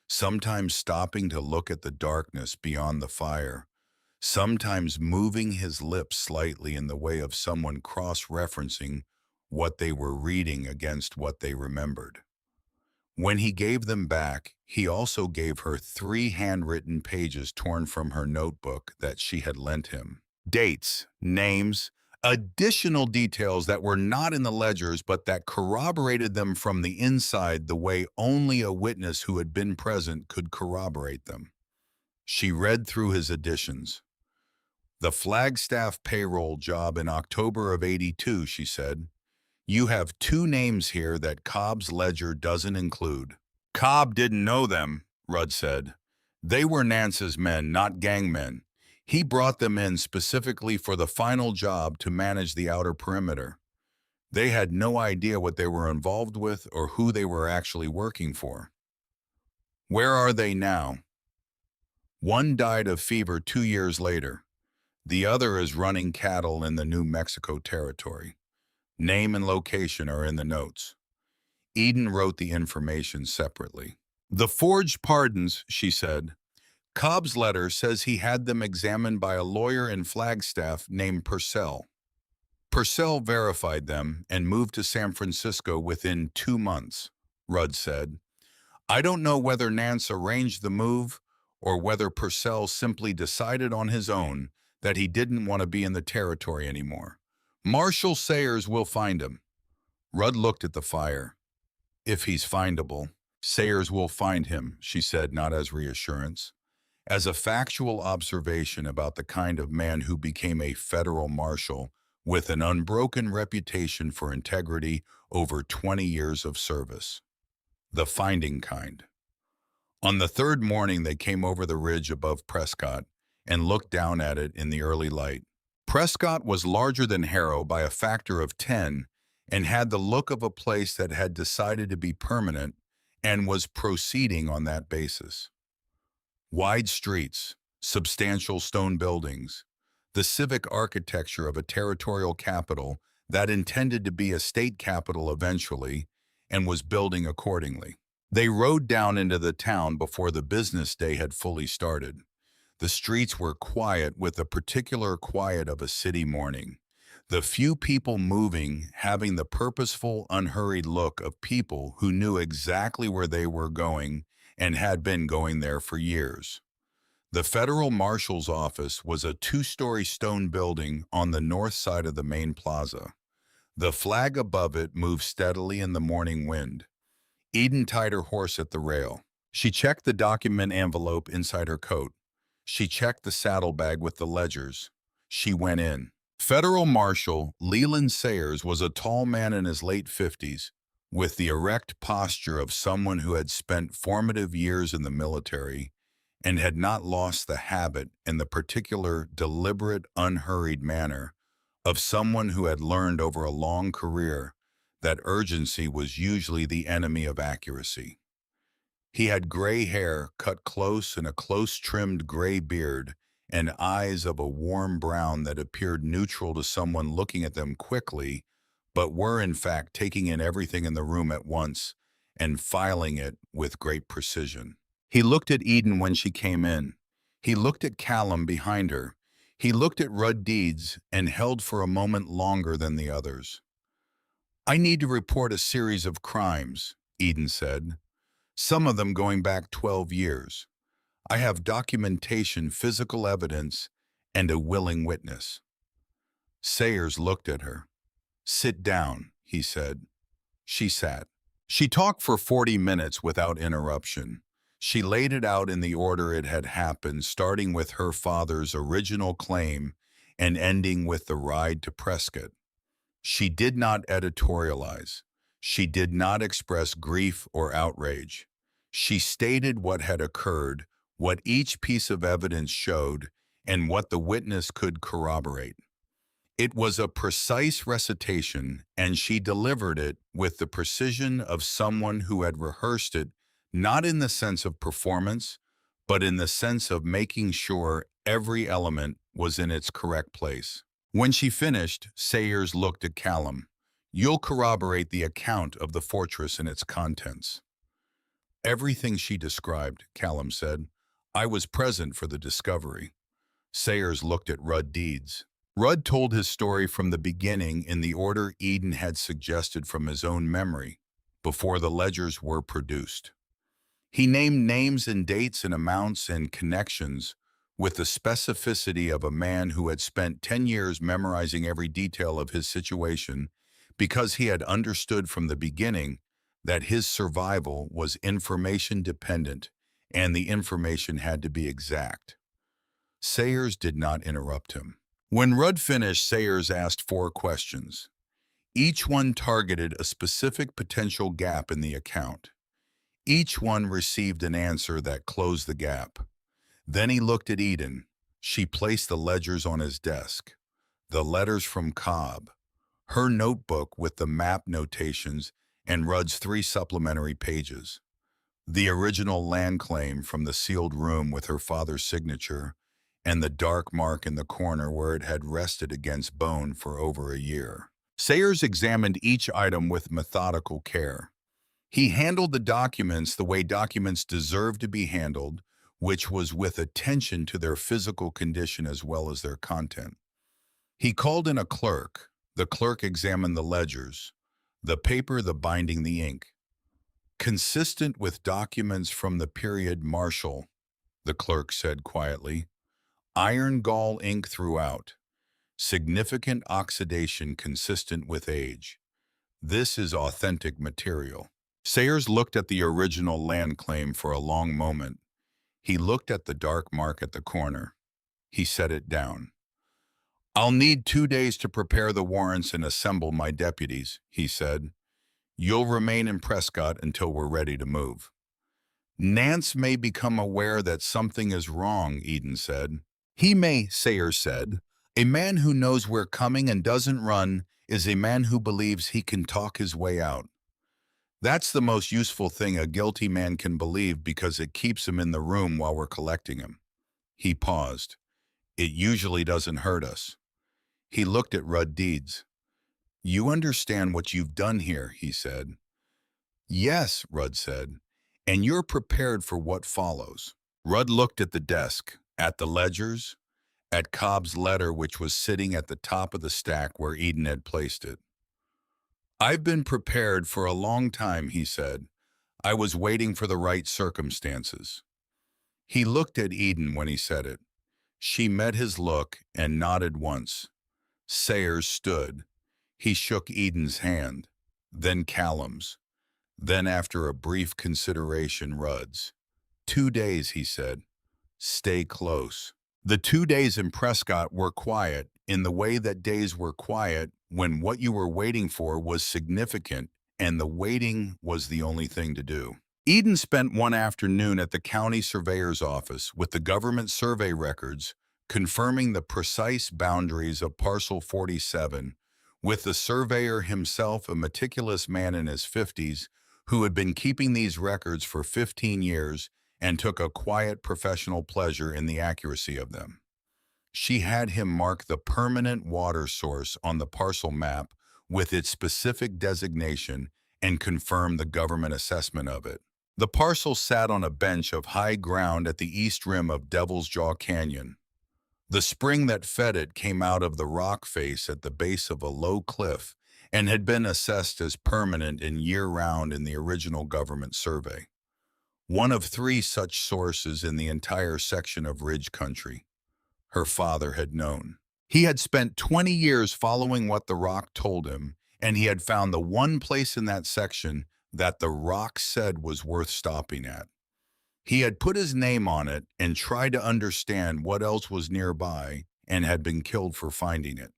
sometimes stopping to look at the darkness beyond the fire, sometimes moving his lips slightly in the way of someone cross-referencing what they were reading against what they remembered. When he gave them back, he also gave her 3 handwritten pages torn from her notebook that she had lent him. Dates, names, additional details that were not in the ledgers but that corroborated them from the inside the way only a witness who had been present could corroborate them. She read through his additions. The Flagstaff payroll job in October of '82, she said. You have 2 names here that Cobb's ledger doesn't include. Cobb didn't know them, Rudd said. They were Nance's men, not gang men. He brought them in specifically for the final job to manage the outer perimeter. They had no idea what they were involved with or who they were actually working for. Where are they now? One died of fever 2 years later. The other is running cattle in the New Mexico territory. Name and location are in the notes. Eden wrote the information separately. The forged pardons, she said. Cobb's letter says he had them examined by a lawyer in Flagstaff named Purcell. Purcell verified them and moved to San Francisco within 2 months, Rudd said. I don't know whether Nance arranged the move or whether Purcell simply decided on his own that he didn't want to be in the territory anymore. Marshal Sayers will find him. Rudd looked at the fire. If he's findable, Sayers will find him, she said, not as reassurance, as a factual observation about the kind of man who became a federal marshal with an unbroken reputation for integrity over 20 years of service. The finding kind. On the 3rd morning, they came over the ridge above Prescott and looked down at it in the early light. Prescott was larger than Harrow by a factor of 10 and had the look of a place that had decided to be permanent and was proceeding on that basis. Wide streets, substantial stone buildings, the civic architecture of a territorial capital that intended to be a state capital eventually and was building accordingly. They rode down into the town before the business day had fully started. The streets were quiet with the particular quiet of a city morning. The few people moving having the purposeful, unhurried look of people who knew exactly where they were going and had been going there for years. The federal marshal's office was a 2-story stone building on the north side of the main plaza. The flag above it moved steadily in the morning wind. Eden tied her horse at the rail. She checked the document envelope inside her coat. She checked the saddlebag with the ledgers. She went in. Federal Marshal Leland Sayers was a tall man in his late 50s, with the erect posture of someone who had spent formative years in the military and had not lost the habit and the particular deliberate, unhurried manner of someone who had learned over a long career that urgency was usually the enemy of accuracy. He had gray hair cut close and a close-trimmed gray beard and eyes of a warm brown that appeared neutral to someone looking at them quickly, but were in fact taking in everything in the room at once and filing it with great precision. He looked at Eden when she came in. He looked at Callum behind her. He looked at Rudd Deeds and held for a moment longer than the others. I need to report a series of crimes, Eden said. Some of them going back 12 years. I have documentation, physical evidence, and a willing witness. Sayers looked at her. Sit down, he said. She sat. She talked for 40 minutes without interruption. She laid it out in the order it had happened, starting with her father's original claim and ending with the ride to Prescott. She did not editorialize. She did not express grief or outrage. She stated what had occurred, what each piece of evidence showed, and what the witness could corroborate. It was a precise recitation, and she delivered it with the precision of someone who had rehearsed it, not in the sense of performance, but in the sense of making sure every element was in its correct place. When she finished, Sayers looked at Callum. "You'll corroborate the account of the fortress and its contents." "Everything she described," Callum said. "I was present for the discovery." Sayers looked at Rudd Deeds. Rudd told his story from the beginning in the order Eden had suggested from his own memory, before the ledgers were produced. He named names and dates and amounts and connections with the specificity of a man who had spent 10 years memorizing every detail of his situation because he had understood from the beginning that his survival was information dependent and the information had to be exact. Sayers did not interrupt him. When Rudd finished, Sayers asked 4 questions. Each one targeted a specific potential gap in the account. Each one received an answer that closed the gap. Then he looked at Eden. She placed the ledgers on his desk. The letters from Cobb, her notebook with the map notations, and Rudd's 3 supplementary pages. The original land claim from the sealed room with her father's signature, and the dark mark in the corner where it had rested against bone for over a year. Sayers examined each item with methodical care. He handled the documents the way documents deserve to be handled, which was with attention to their physical condition as well as their content. He called in a clerk. The clerk examined the ledgers, the paper, the binding, the ink. "Consistent with documents from the period Marshall," the clerk said quietly. "Iron gall ink throughout. Significant oxidation consistent with age. This is authentic material." Sayers looked at the original land claim for a long moment. He looked at the dark mark at the corner. He set it down. "I'll need 2 days to prepare the warrants and assemble my deputies," he said. "You'll remain in Prescott until we're ready to move." "Nance may become aware that something is wrong," Eden said. "He may," Sayers said. "A man who knows we're coming and doesn't run is a man who believes he can talk his way out. That's the most useful thing a guilty man can believe because it keeps him in the room while we're collecting him." He paused. "It usually doesn't hurt us." He looked at Rudd Deeds. "You understand what you've done here," he said. "Yes," Rudd said, "and you're prepared for what follows." Rudd looked at the desk, at the ledgers, at Cobb's letter which was sitting at the top of the stack where Eden had placed it. "I've been prepared for a long time," he said. "I was waiting for the right circumstances." He looked at Eden when he said it. She met his look and nodded once. Sayers stood. He shook Eden's hand, then Callum's, then after a brief consideration Rudd's. 2 days, he said. Stay close. The 2 days in Prescott were quiet in the way that days were quiet when what you were waiting for was significant and the waiting was the only thing to do. Eden spent one afternoon at the county surveyor's office with the government survey records confirming the precise boundaries of Parcel 47 with the surveyor himself, a meticulous man in his 50s who had been keeping these records for 15 years and took a quiet professional pleasure in the accuracy of them. She had him mark the permanent water source on the parcel map with its specific designation and confirm the government assessment of it. The parcel sat on a bench of high ground at the east rim of Devil's Jaw Canyon. The spring that fed it came out of the rock face at the base of a low cliff and had been assessed as permanent and year-round in the original government survey. One of 3 such sources in the entire section of ridge country. Her father had known. He had spent 20 years following what the rock told him, and he had found the one place in that section that the rock said was worth stopping at. He had put his name on it and tried to understand what else was nearby and had been killed for finding it.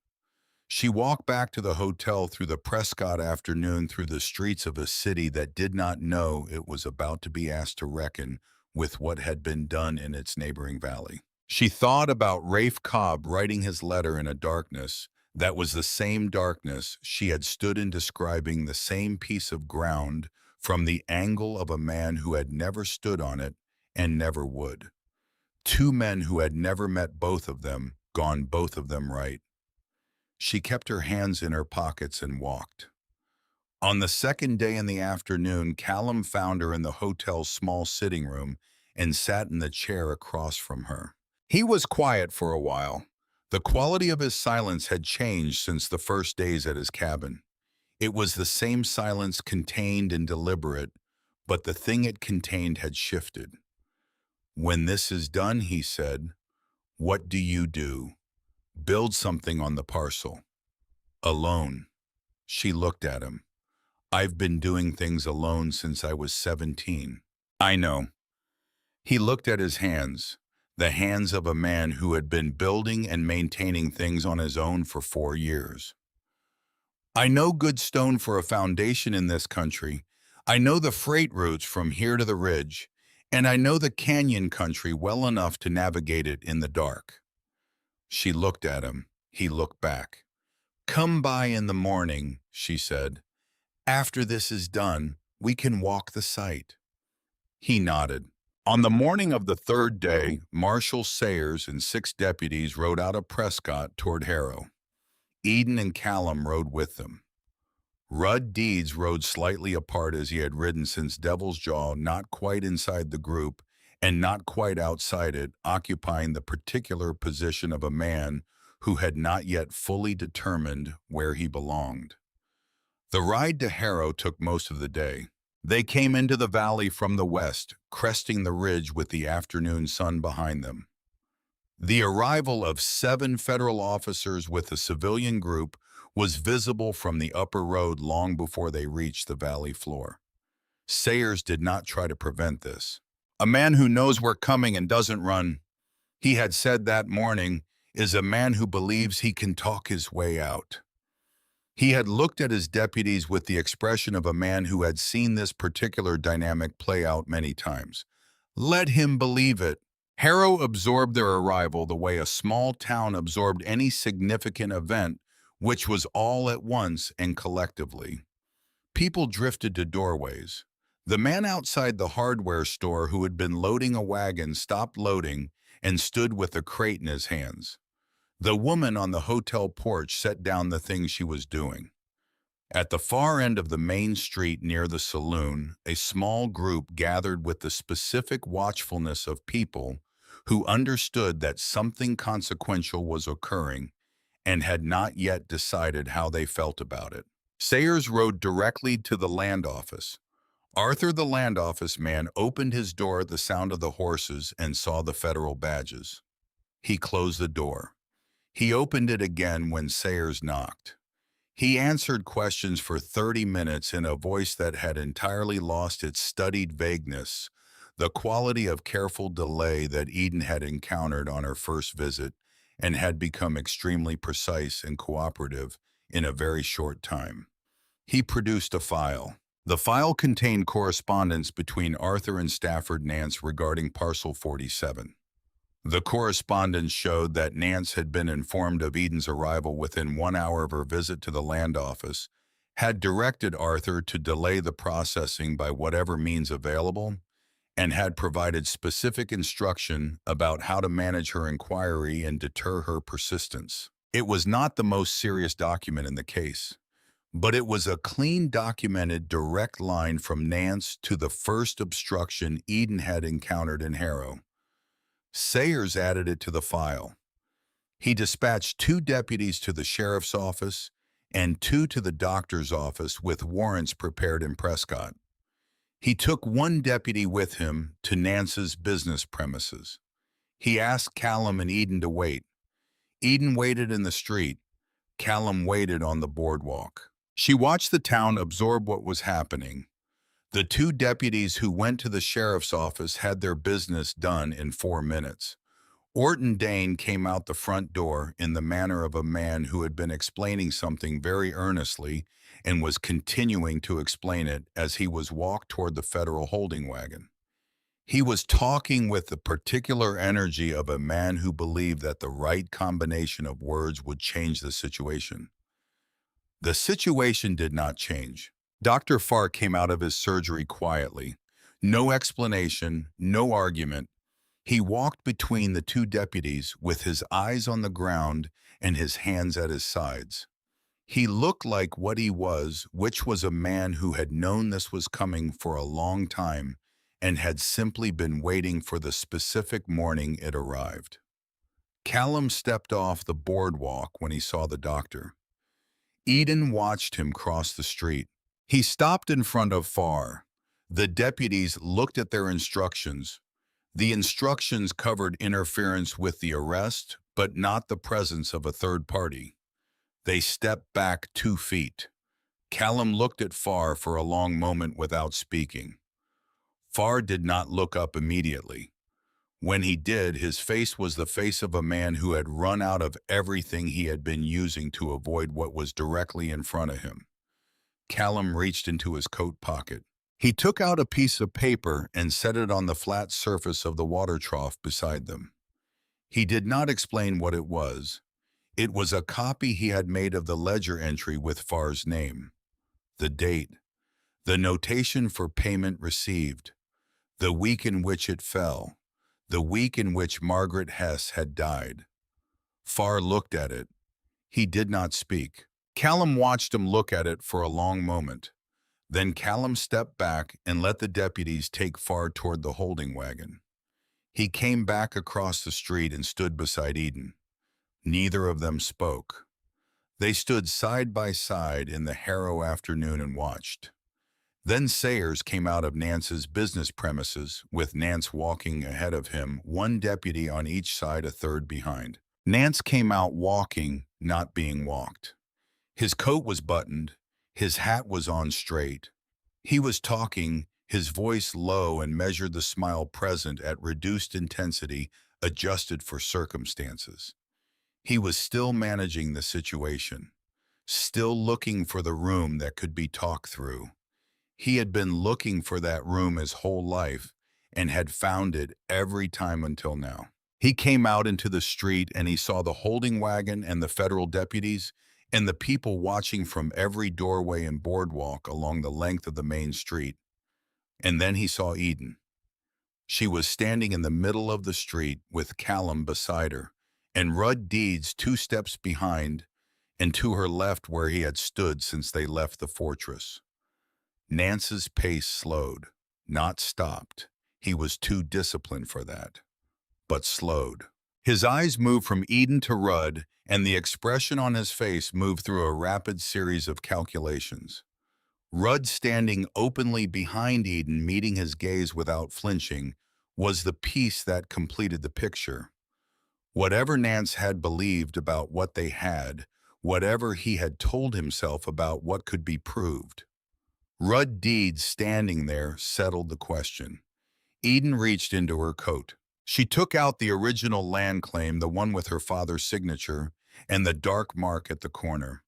She walked back to the hotel through the Prescott afternoon through the streets of a city that did not know it was about to be asked to reckon with what had been done in its neighboring valley. She thought about Rafe Cobb writing his letter in a darkness that was the same darkness she had stood in, describing the same piece of ground from the angle of a man who had never stood on it and never would. Two men who had never met both of them, gone both of them right. She kept her hands in her pockets and walked. On the second day in the afternoon, Callum found her in the hotel's small sitting room and sat in the chair across from her. He was quiet for a while. The quality of his silence had changed since the first days at his cabin. It was the same silence, contained and deliberate, but the thing it contained had shifted. "When this is done," he said, "what do you do? Build something on the parcel." "Alone." She looked at him. "I've been doing things alone since I was 17. "I know." He looked at his hands, the hands of a man who had been building and maintaining things on his own for 4 years. "I know good stone for a foundation in this country. I know the freight routes from here to the ridge, and I know the canyon country well enough to navigate it in the dark." She looked at him. He looked back. "Come by in the morning," she said. "After this is done, we can walk the site." He nodded. On the morning of the third day, Marshal Sayers and 6 deputies rode out of Prescott toward Harrow. Eden and Callum rode with them. Rudd Deeds rode slightly apart as he had ridden since Devil's Jaw, not quite inside the group and not quite outside it, occupying the particular position of a man who had not yet fully determined where he belonged. The ride to Harrow took most of the day. They came into the valley from the west, cresting the ridge with the afternoon sun behind them. The arrival of 7 federal officers with a civilian group was visible from the upper road long before they reached the valley floor. Sayers did not try to prevent this. "A man who knows we're coming and doesn't run," he had said that morning, "is a man who believes he can talk his way out." He had looked at his deputies with the expression of a man who had seen this particular dynamic play out many times. Let him believe it. Harrow absorbed their arrival the way a small town absorbed any significant event, which was all at once and collectively. People drifted to doorways. The man outside the hardware store who had been loading a wagon stopped loading and stood with a crate in his hands. The woman on the hotel porch set down the thing she was doing. At the far end of the main street near the saloon, a small group gathered with the specific watchfulness of people who understood that something consequential was occurring and had not yet decided how they felt about it. Sayers rode directly to the land office. Arthur, the land office man, opened his door at the sound of the horses and saw the federal badges. He closed the door. He opened it again when Sayers knocked. He answered questions for 30 minutes in a voice that had entirely lost its studied vagueness, the quality of careful delay that Eden had encountered on her first visit and had become extremely precise and cooperative in a very short time. He produced a file. The file contained correspondence between Arthur and Stafford Nance regarding Parcel 47. The correspondence showed that Nance had been informed of Eden's arrival within 1 hour of her visit to the land office, had directed Arthur to delay the processing by whatever means available, and had provided specific instruction about how to manage her inquiry and deter her persistence. It was not the most serious document in the case, but it was a clean, documented, direct line from Nance to the first obstruction Eden had encountered in Harrow. Sayers added it to the file. He dispatched 2 deputies to the sheriff's office and 2 to the doctor's office with warrants prepared in Prescott. He took 1 deputy with him to Nance's business premises. He asked Callum and Eden to wait. Eden waited in the street. Callum waited on the boardwalk. She watched the town absorb what was happening. The 2 deputies who went to the sheriff's office had their business done in 4 minutes. Orton Dane came out the front door in the manner of a man who had been explaining something very earnestly and was continuing to explain it as he was walked toward the federal holding wagon. He was talking with the particular energy of a man who believed that the right combination of words would change the situation. The situation did not change. Dr. Farr came out of his surgery quietly. No explanation, no argument. He walked between the two deputies with his eyes on the ground and his hands at his sides. He looked like what he was, which was a man who had known this was coming for a long time and had simply been waiting for the specific morning it arrived. Callum stepped off the boardwalk when he saw the doctor. Eden watched him cross the street. He stopped in front of Farr. The deputies looked at their instructions. The instructions covered interference with the arrest, but not the presence of a third party. They stepped back 2 feet. Callum looked at Farr for a long moment without speaking. Farr did not look up immediately. When he did, his face was the face of a man who had run out of everything he had been using to avoid what was directly in front of him. Callum reached into his coat pocket. He took out a piece of paper and set it on the flat surface of the water trough beside them. He did not explain what it was. It was a copy he had made of the ledger entry with Farr's name, the date, the notation for payment received, the week in which it fell, the week in which Margaret Hess had died. Farr looked at it. He did not speak. Callum watched him look at it for a long moment. Then Callum stepped back and let the deputies take Farr toward the holding wagon. He came back across the street and stood beside Eden. Neither of them spoke. They stood side by side in the Harrow afternoon and watched. Then Sayers came out of Nance's business premises, with Nance walking ahead of him, one deputy on each side, a third behind. Nance came out walking, not being walked. His coat was buttoned. His hat was on straight. He was talking, his voice low, and measured the smile present at reduced intensity, adjusted for circumstances. He was still managing the situation, still looking for the room that could be talked through. He had been looking for that room his whole life and had found it every time until now. He came out into the street and he saw the holding wagon and the federal deputies and the people watching from every doorway and boardwalk along the length of the main street. And then he saw Eden. She was standing in the middle of the street with Callum beside her, and Rudd Deeds 2 steps behind and to her left where he had stood since they left the fortress. Nance's pace slowed, not stopped. He was too disciplined for that, but slowed. His eyes moved from Eden to Rudd, and the expression on his face moved through a rapid series of calculations. Rudd, standing openly behind Eden, meeting his gaze without flinching, was the piece that completed the picture. Whatever Nance had believed about what they had, whatever he had told himself about what could be proved, Rudd Deeds standing there settled the question. Eden reached into her coat. She took out the original land claim, the one with her father's signature, and the dark mark at the corner.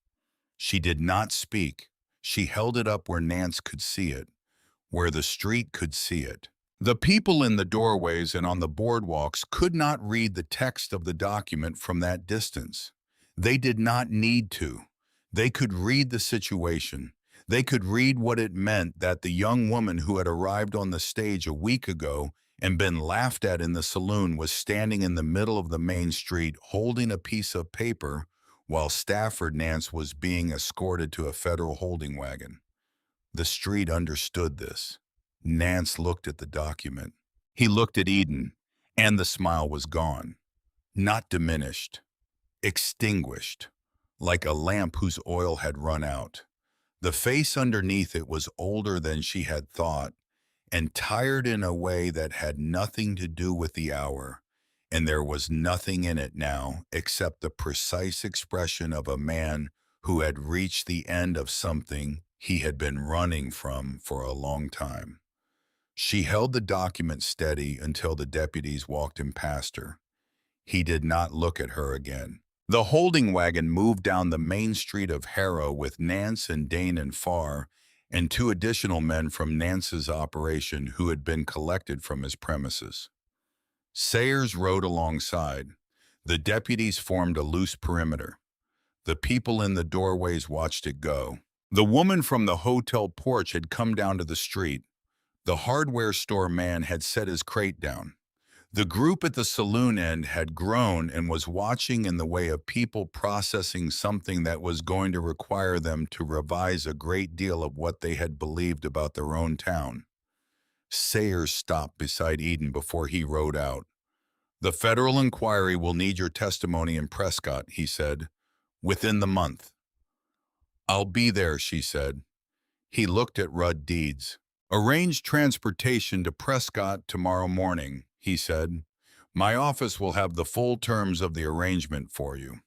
She did not speak. She held it up where Nance could see it, where the street could see it. The people in the doorways and on the boardwalks could not read the text of the document from that distance. They did not need to. They could read the situation. They could read what it meant that the young woman who had arrived on the stage a week ago and been laughed at in the saloon was standing in the middle of the main street holding a piece of paper while Stafford Nance was being escorted to a federal holding wagon. The street understood this. Nance looked at the document. He looked at Eden, and the smile was gone. Not diminished, extinguished, like a lamp whose oil had run out. The face underneath it was older than she had thought, and tired in a way that had nothing to do with the hour, and there was nothing in it now except the precise expression of a man who had reached the end of something he had been running from for a long time. She held the document steady until the deputies walked him past her. He did not look at her again. The holding wagon moved down the main street of Harrow with Nance and Dane and Farr, and two additional men from Nance's operation who had been collected from his premises. Sayers rode alongside. The deputies formed a loose perimeter. The people in the doorways watched it go. The woman from the hotel porch had come down to the street. The hardware store man had set his crate down. The group at the saloon end had grown and was watching in the way of people processing something that was going to require them to revise a great deal of what they had believed about their own town. Sayers stopped beside Eden before he rode out. "The federal inquiry will need your testimony in Prescott," he said, "within the month." "I'll be there," she said. He looked at Rudd Deeds. "Arrange transportation to Prescott tomorrow morning," he said. "My office will have the full terms of the arrangement for you."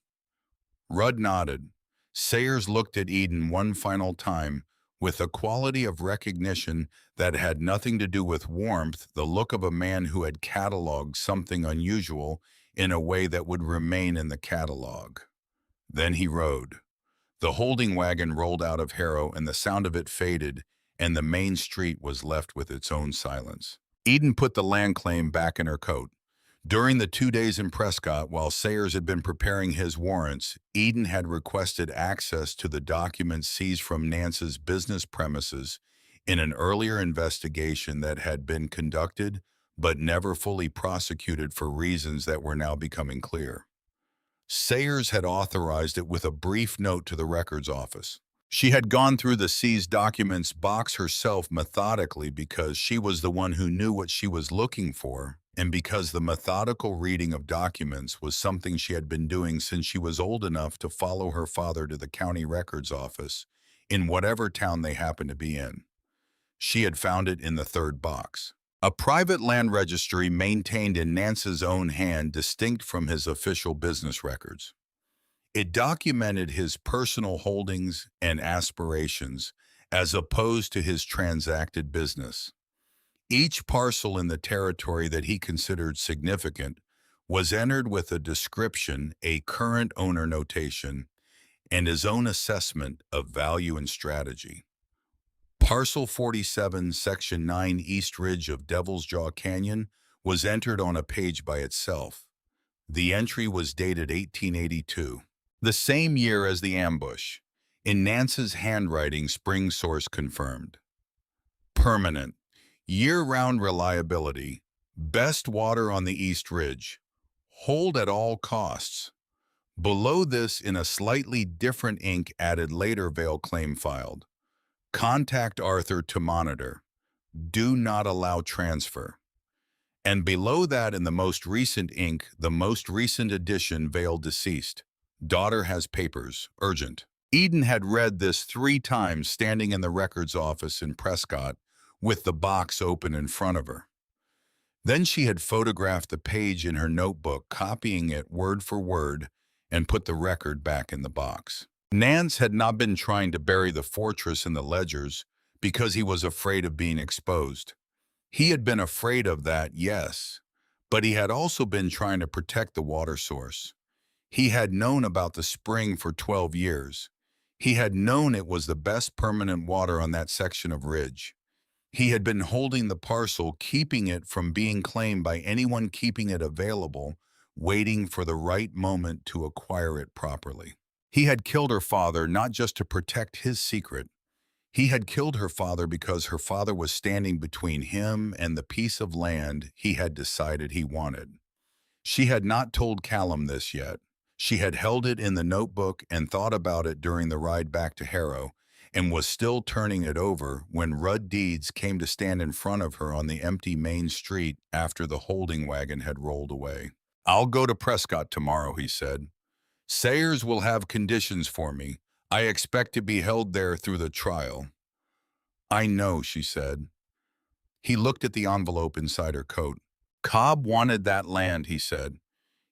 Rudd nodded. Sayers looked at Eden one final time with a quality of recognition that had nothing to do with warmth, the look of a man who had cataloged something unusual in a way that would remain in the catalog. Then he rode. The holding wagon rolled out of Harrow, and the sound of it faded, and the main street was left with its own silence. Eden put the land claim back in her coat. During the 2 days in Prescott, while Sayers had been preparing his warrants, Eden had requested access to the documents seized from Nance's business premises in an earlier investigation that had been conducted but never fully prosecuted for reasons that were now becoming clear. Sayers had authorized it with a brief note to the records office. She had gone through the seized documents box herself methodically because she was the one who knew what she was looking for, and because the methodical reading of documents was something she had been doing since she was old enough to follow her father to the county records office in whatever town they happened to be in. She had found it in the third box. A private land registry maintained in Nance's own hand, distinct from his official business records. It documented his personal holdings and aspirations as opposed to his transacted business. Each parcel in the territory that he considered significant was entered with a description, a current owner notation, and his own assessment of value and strategy. Parcel 47, Section 9, East Ridge of Devil's Jaw Canyon, was entered on a page by itself. The entry was dated 1882, the same year as the ambush. In Nance's handwriting, Spring Source confirmed. Permanent, year-round reliability, best water on the East Ridge, hold at all costs. Below this, in a slightly different ink added later, Vale claim filed. Contact Arthur to monitor. Do not allow transfer. And below that, in the most recent ink, the most recent edition, Vale deceased. Daughter has papers. Urgent. Eden had read this 3 times standing in the records office in Prescott with the box open in front of her. Then she had photographed the page in her notebook, copying it word for word, and put the record back in the box. Nance had not been trying to bury the fortress in the ledgers because he was afraid of being exposed. He had been afraid of that, yes, but he had also been trying to protect the water source. He had known about the spring for 12 years. He had known it was the best permanent water on that section of ridge. He had been holding the parcel, keeping it from being claimed by anyone keeping it available, waiting for the right moment to acquire it properly. He had killed her father not just to protect his secret. He had killed her father because her father was standing between him and the piece of land he had decided he wanted. She had not told Callum this yet. She had held it in the notebook and thought about it during the ride back to Harrow, and was still turning it over when Rudd Deeds came to stand in front of her on the empty main street after the holding wagon had rolled away. "I'll go to Prescott tomorrow," he said. "Sayers will have conditions for me. I expect to be held there through the trial." "I know," she said. He looked at the envelope inside her coat. "Cobb wanted that land," he said.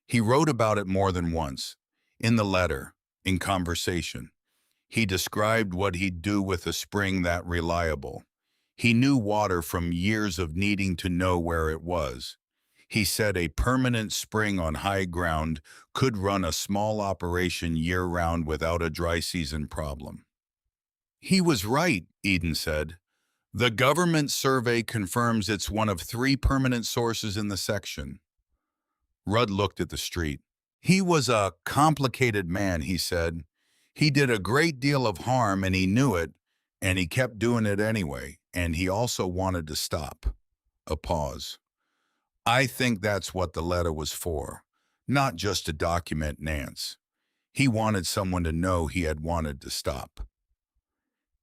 He wrote about it more than once. In the letter, in conversation. He described what he'd do with a spring that reliable. He knew water from years of needing to know where it was. He said a permanent spring on high ground could run a small operation year-round without a dry season problem. He was right, Eden said. The government survey confirms it's one of 3 permanent sources in the section. Rudd looked at the street. He was a complicated man, he said. He did a great deal of harm and he knew it, and he kept doing it anyway, and he also wanted to stop. A pause. I think that's what the letter was for, not just to document Nance. He wanted someone to know he had wanted to stop.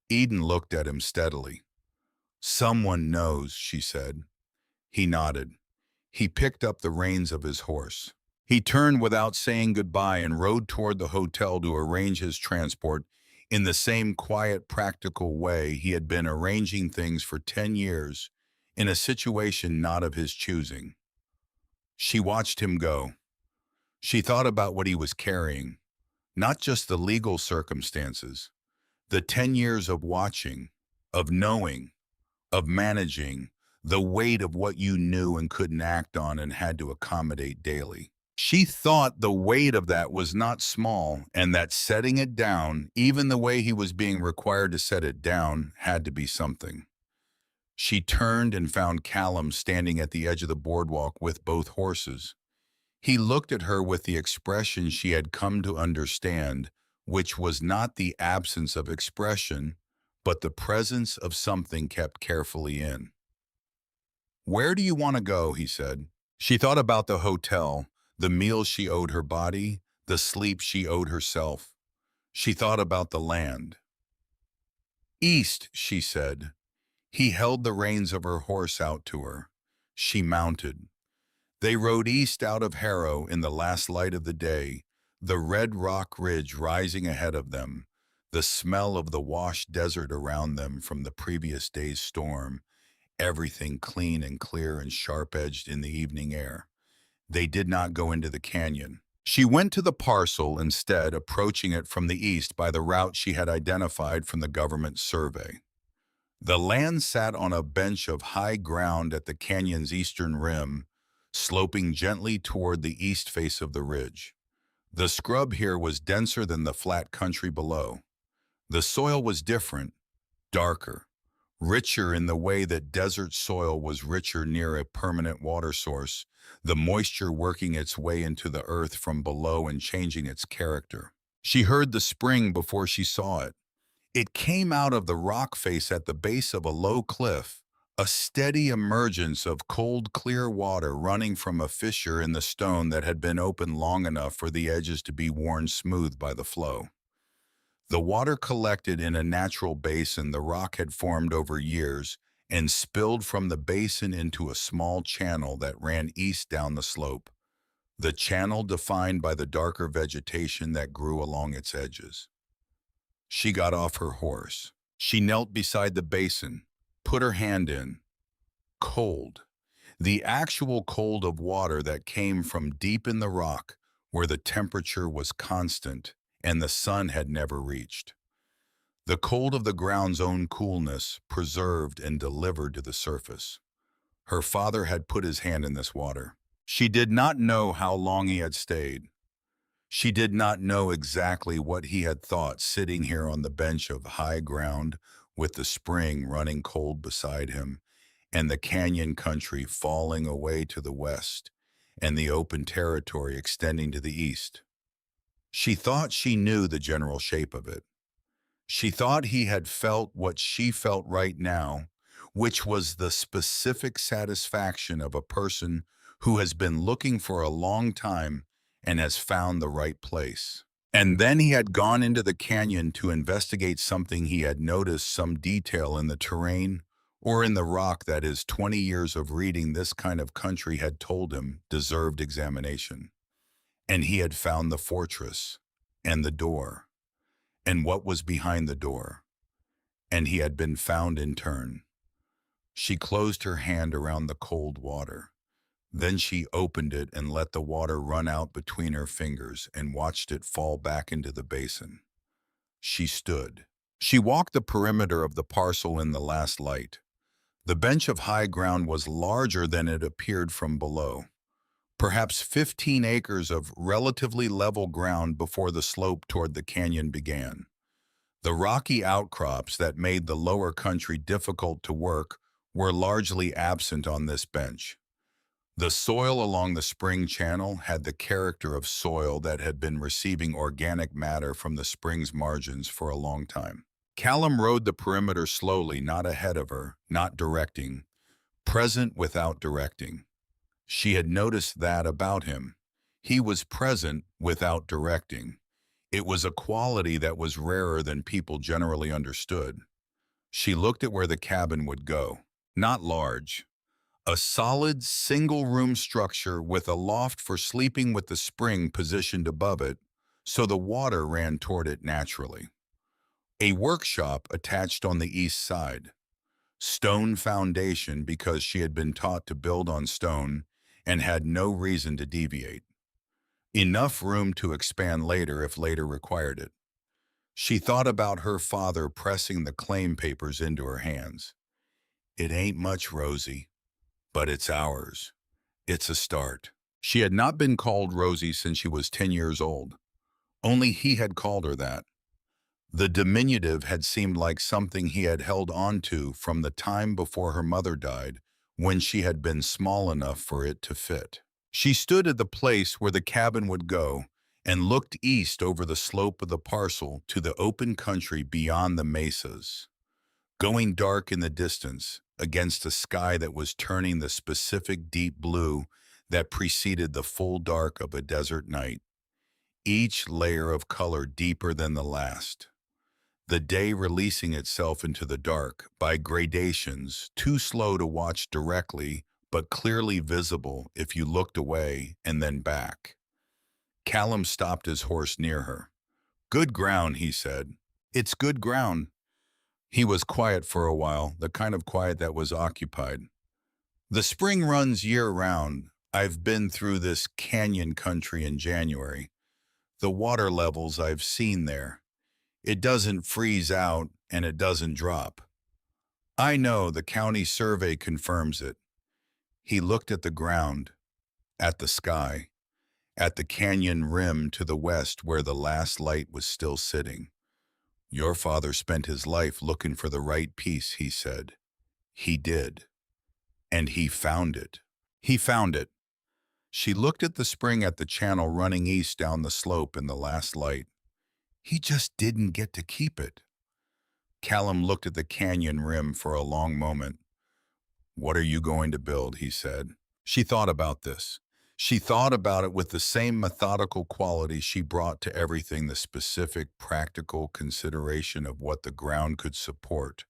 Eden looked at him steadily. Someone knows, she said. He nodded. He picked up the reins of his horse. He turned without saying goodbye and rode toward the hotel to arrange his transport in the same quiet, practical way he had been arranging things for 10 years in a situation not of his choosing. She watched him go. She thought about what he was carrying, not just the legal circumstances, the 10 years of watching, of knowing, of managing, the weight of what you knew and couldn't act on and had to accommodate daily. She thought the weight of that was not small and that setting it down, even the way he was being required to set it down, had to be something. She turned and found Callum standing at the edge of the boardwalk with both horses. He looked at her with the expression she had come to understand, which was not the absence of expression, but the presence of something kept carefully in. "Where do you want to go?" he said. She thought about the hotel, the meals she owed her body, the sleep she owed herself. She thought about the land. "East," she said. He held the reins of her horse out to her. She mounted. They rode east out of Harrow in the last light of the day, the red rock ridge rising ahead of them, the smell of the washed desert around them from the previous day's storm, everything clean and clear and sharp-edged in the evening air. They did not go into the canyon. She went to the parcel instead, approaching it from the east by the route she had identified from the government survey. The land sat on a bench of high ground at the canyon's eastern rim, sloping gently toward the east face of the ridge. The scrub here was denser than the flat country below. The soil was different, darker, richer in the way that desert soil was richer near a permanent water source, the moisture working its way into the earth from below and changing its character. She heard the spring before she saw it. It came out of the rock face at the base of a low cliff, a steady emergence of cold, clear water running from a fissure in the stone that had been open long enough for the edges to be worn smooth by the flow. The water collected in a natural basin the rock had formed over years and spilled from the basin into a small channel that ran east down the slope, the channel defined by the darker vegetation that grew along its edges. She got off her horse. She knelt beside the basin, put her hand in. Cold. The actual cold of water that came from deep in the rock where the temperature was constant and the sun had never reached. The cold of the ground's own coolness preserved and delivered to the surface. Her father had put his hand in this water. She did not know how long he had stayed. She did not know exactly what he had thought sitting here on the bench of high ground with the spring running cold beside him and the canyon country falling away to the west and the open territory extending to the east. She thought she knew the general shape of it. She thought he had felt what she felt right now, which was the specific satisfaction of a person who has been looking for a long time and has found the right place. And then he had gone into the canyon to investigate something he had noticed, some detail in the terrain or in the rock that his 20 years of reading this kind of country had told him deserved examination. And he had found the fortress and the door and what was behind the door. And he had been found in turn. She closed her hand around the cold water. Then she opened it and let the water run out between her fingers and watched it fall back into the basin. She stood. She walked the perimeter of the parcel in the last light. The bench of high ground was larger than it appeared from below. perhaps 15 acres of relatively level ground before the slope toward the canyon began. The rocky outcrops that made the lower country difficult to work were largely absent on this bench. The soil along the spring channel had the character of soil that had been receiving organic matter from the spring's margins for a long time. Callum rode the perimeter slowly, not ahead of her, not directing, present without directing. She had noticed that about him. He was present without directing. It was a quality that was rarer than people generally understood. She looked at where the cabin would go. Not large. A solid, single-room structure with a loft for sleeping with the spring positioned above it, so the water ran toward it naturally. A workshop attached on the east side. Stone foundation because she had been taught to build on stone and had no reason to deviate. Enough room to expand later if later required it. She thought about her father pressing the claim papers into her hands. It ain't much, Rosie, but it's ours. It's a start. She had not been called Rosie since she was 10 years old. Only he had called her that. The diminutive had seemed like something he had held on to from the time before her mother died, when she had been small enough for it to fit. She stood at the place where the cabin would go and looked east over the slope of the parcel to the open country beyond the mesas, going dark in the distance against a sky that was turning the specific deep blue that preceded the full dark of a desert night, each layer of color deeper than the last. The day releasing itself into the dark by gradations too slow to watch directly, but clearly visible if you looked away and then back. Callum stopped his horse near her. "Good ground," he said. "It's good ground." He was quiet for a while, the kind of quiet that was occupied. "The spring runs year-round. I've been through this canyon country in January. The water levels I've seen there. It doesn't freeze out and it doesn't drop. I know the county survey confirms it." He looked at the ground, at the sky, at the canyon rim to the west where the last light was still sitting. "Your father spent his life looking for the right piece," he said. "He did. And he found it." He found it. She looked at the spring at the channel running east down the slope in the last light. He just didn't get to keep it. Callum looked at the canyon rim for a long moment. "What are you going to build?" he said. She thought about this. She thought about it with the same methodical quality she brought to everything, the specific, practical consideration of what the ground could support,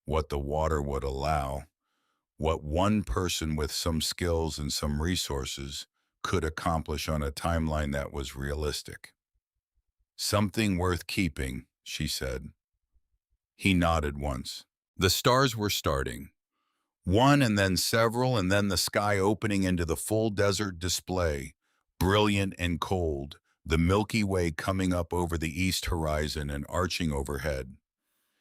what the water would allow, what one person with some skills and some resources could accomplish on a timeline that was realistic. "Something worth keeping," she said. He nodded once. The stars were starting. One and then several, and then the sky opening into the full desert display, brilliant and cold, the Milky Way coming up over the east horizon and arching overhead.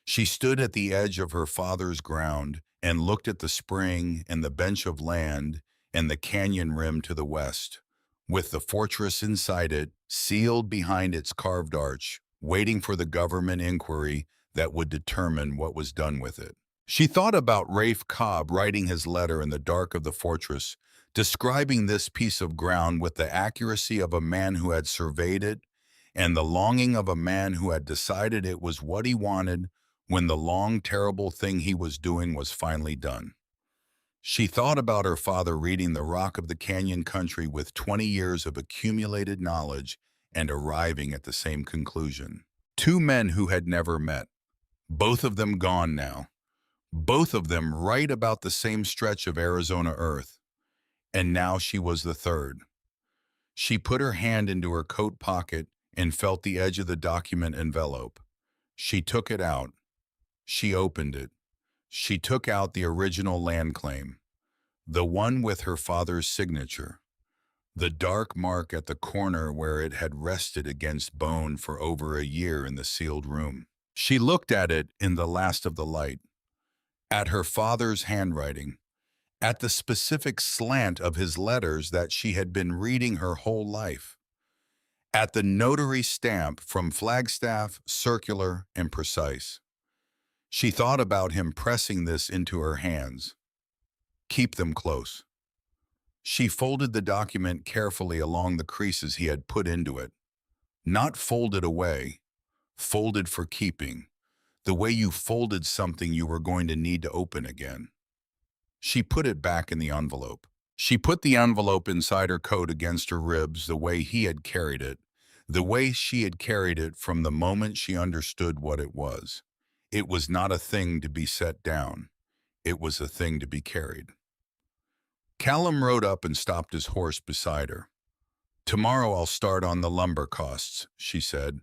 She stood at the edge of her father's ground and looked at the spring and the bench of land and the canyon rim to the west, with the fortress inside it, sealed behind its carved arch, waiting for the government inquiry that would determine what was done with it. She thought about Rafe Cobb writing his letter in the dark of the fortress, describing this piece of ground with the accuracy of a man who had surveyed it and the longing of a man who had decided it was what he wanted when the long, terrible thing he was doing was finally done. She thought about her father reading The Rock of the Canyon Country with 20 years of accumulated knowledge and arriving at the same conclusion. Two men who had never met, both of them gone now. Both of them right about the same stretch of Arizona earth. And now she was the third. She put her hand into her coat pocket and felt the edge of the document envelope. She took it out. She opened it. She took out the original land claim, the one with her father's signature, the dark mark at the corner where it had rested against bone for over a year in the sealed room. She looked at it in the last of the light, at her father's handwriting, at the specific slant of his letters that she had been reading her whole life, at the notary stamp from Flagstaff, circular, and precise. She thought about him pressing this into her hands. Keep them close. She folded the document carefully along the creases he had put into it. Not folded away, folded for keeping, the way you folded something you were going to need to open again. She put it back in the envelope. She put the envelope inside her coat against her ribs the way he had carried it, the way she had carried it from the moment she understood what it was. It was not a thing to be set down. It was a thing to be carried. Callum rode up and stopped his horse beside her. Tomorrow I'll start on the lumber costs, she said.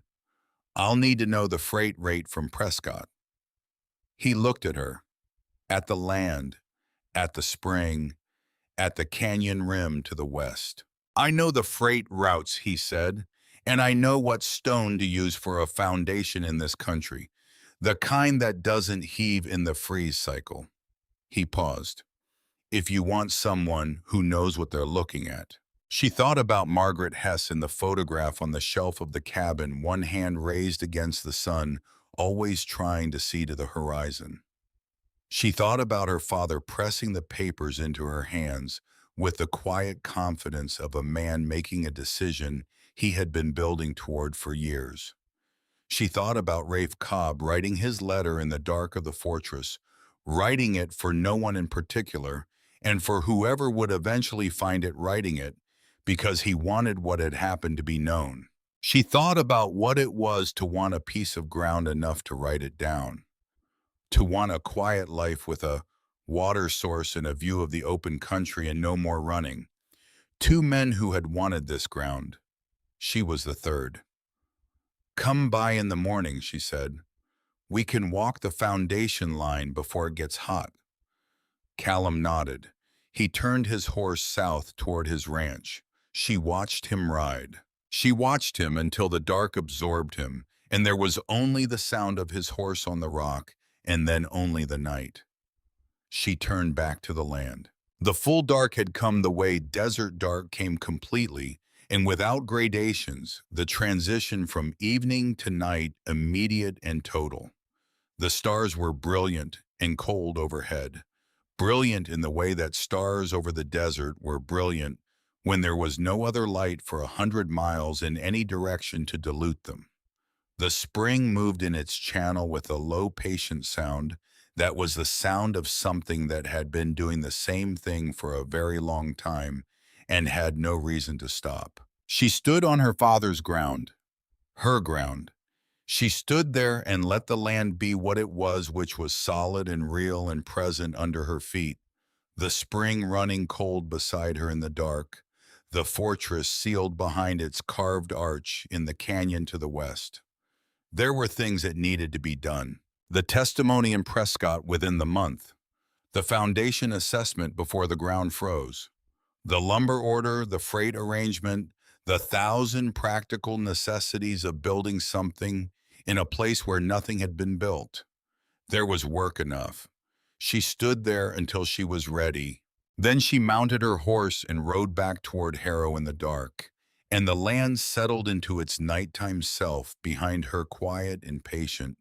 I'll need to know the freight rate from Prescott. He looked at her, at the land, at the spring, at the canyon rim to the west. I know the freight routes, he said, and I know what stone to use for a foundation in this country, the kind that doesn't heave in the freeze cycle. He paused. If you want someone who knows what they're looking at. She thought about Margaret Hess in the photograph on the shelf of the cabin, one hand raised against the sun, always trying to see to the horizon. She thought about her father pressing the papers into her hands with the quiet confidence of a man making a decision he had been building toward for years. She thought about Rafe Cobb writing his letter in the dark of the fortress, writing it for no one in particular, and for whoever would eventually find it writing it, because he wanted what had happened to be known. She thought about what it was to want a piece of ground enough to write it down, to want a quiet life with a water source and a view of the open country and no more running. Two men who had wanted this ground. She was the third. Come by in the morning, she said. We can walk the foundation line before it gets hot. Callum nodded. He turned his horse south toward his ranch. She watched him ride. She watched him until the dark absorbed him, and there was only the sound of his horse on the rock, and then only the night. She turned back to the land. The full dark had come the way desert dark came completely, and without gradations, the transition from evening to night immediate and total. The stars were brilliant and cold overhead, brilliant in the way that stars over the desert were brilliant when there was no other light for 100 miles in any direction to dilute them. The spring moved in its channel with a low, patient sound that was the sound of something that had been doing the same thing for a very long time and had no reason to stop. She stood on her father's ground, her ground. She stood there and let the land be what it was, which was solid and real and present under her feet, the spring running cold beside her in the dark, the fortress sealed behind its carved arch in the canyon to the west. There were things that needed to be done. The testimony in Prescott within the month, the foundation assessment before the ground froze, the lumber order, the freight arrangement, the 1,000 practical necessities of building something in a place where nothing had been built. There was work enough. She stood there until she was ready. Then she mounted her horse and rode back toward Harrow in the dark, and the land settled into its nighttime self behind her, quiet and patient,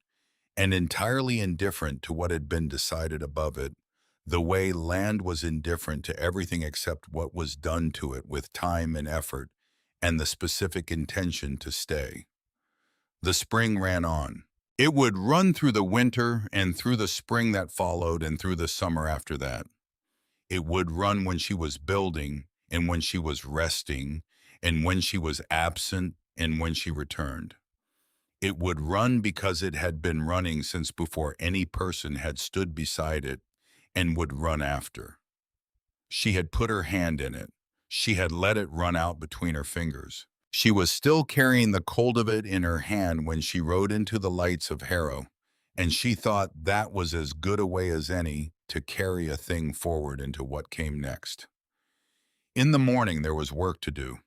and entirely indifferent to what had been decided above it, the way land was indifferent to everything except what was done to it with time and effort and the specific intention to stay. The spring ran on. It would run through the winter and through the spring that followed and through the summer after that. It would run when she was building and when she was resting and when she was absent and when she returned. It would run because it had been running since before any person had stood beside it and would run after. She had put her hand in it. She had let it run out between her fingers. She was still carrying the cold of it in her hand when she rode into the lights of Harrow, and she thought that was as good a way as any to carry a thing forward into what came next. In the morning there was work to do.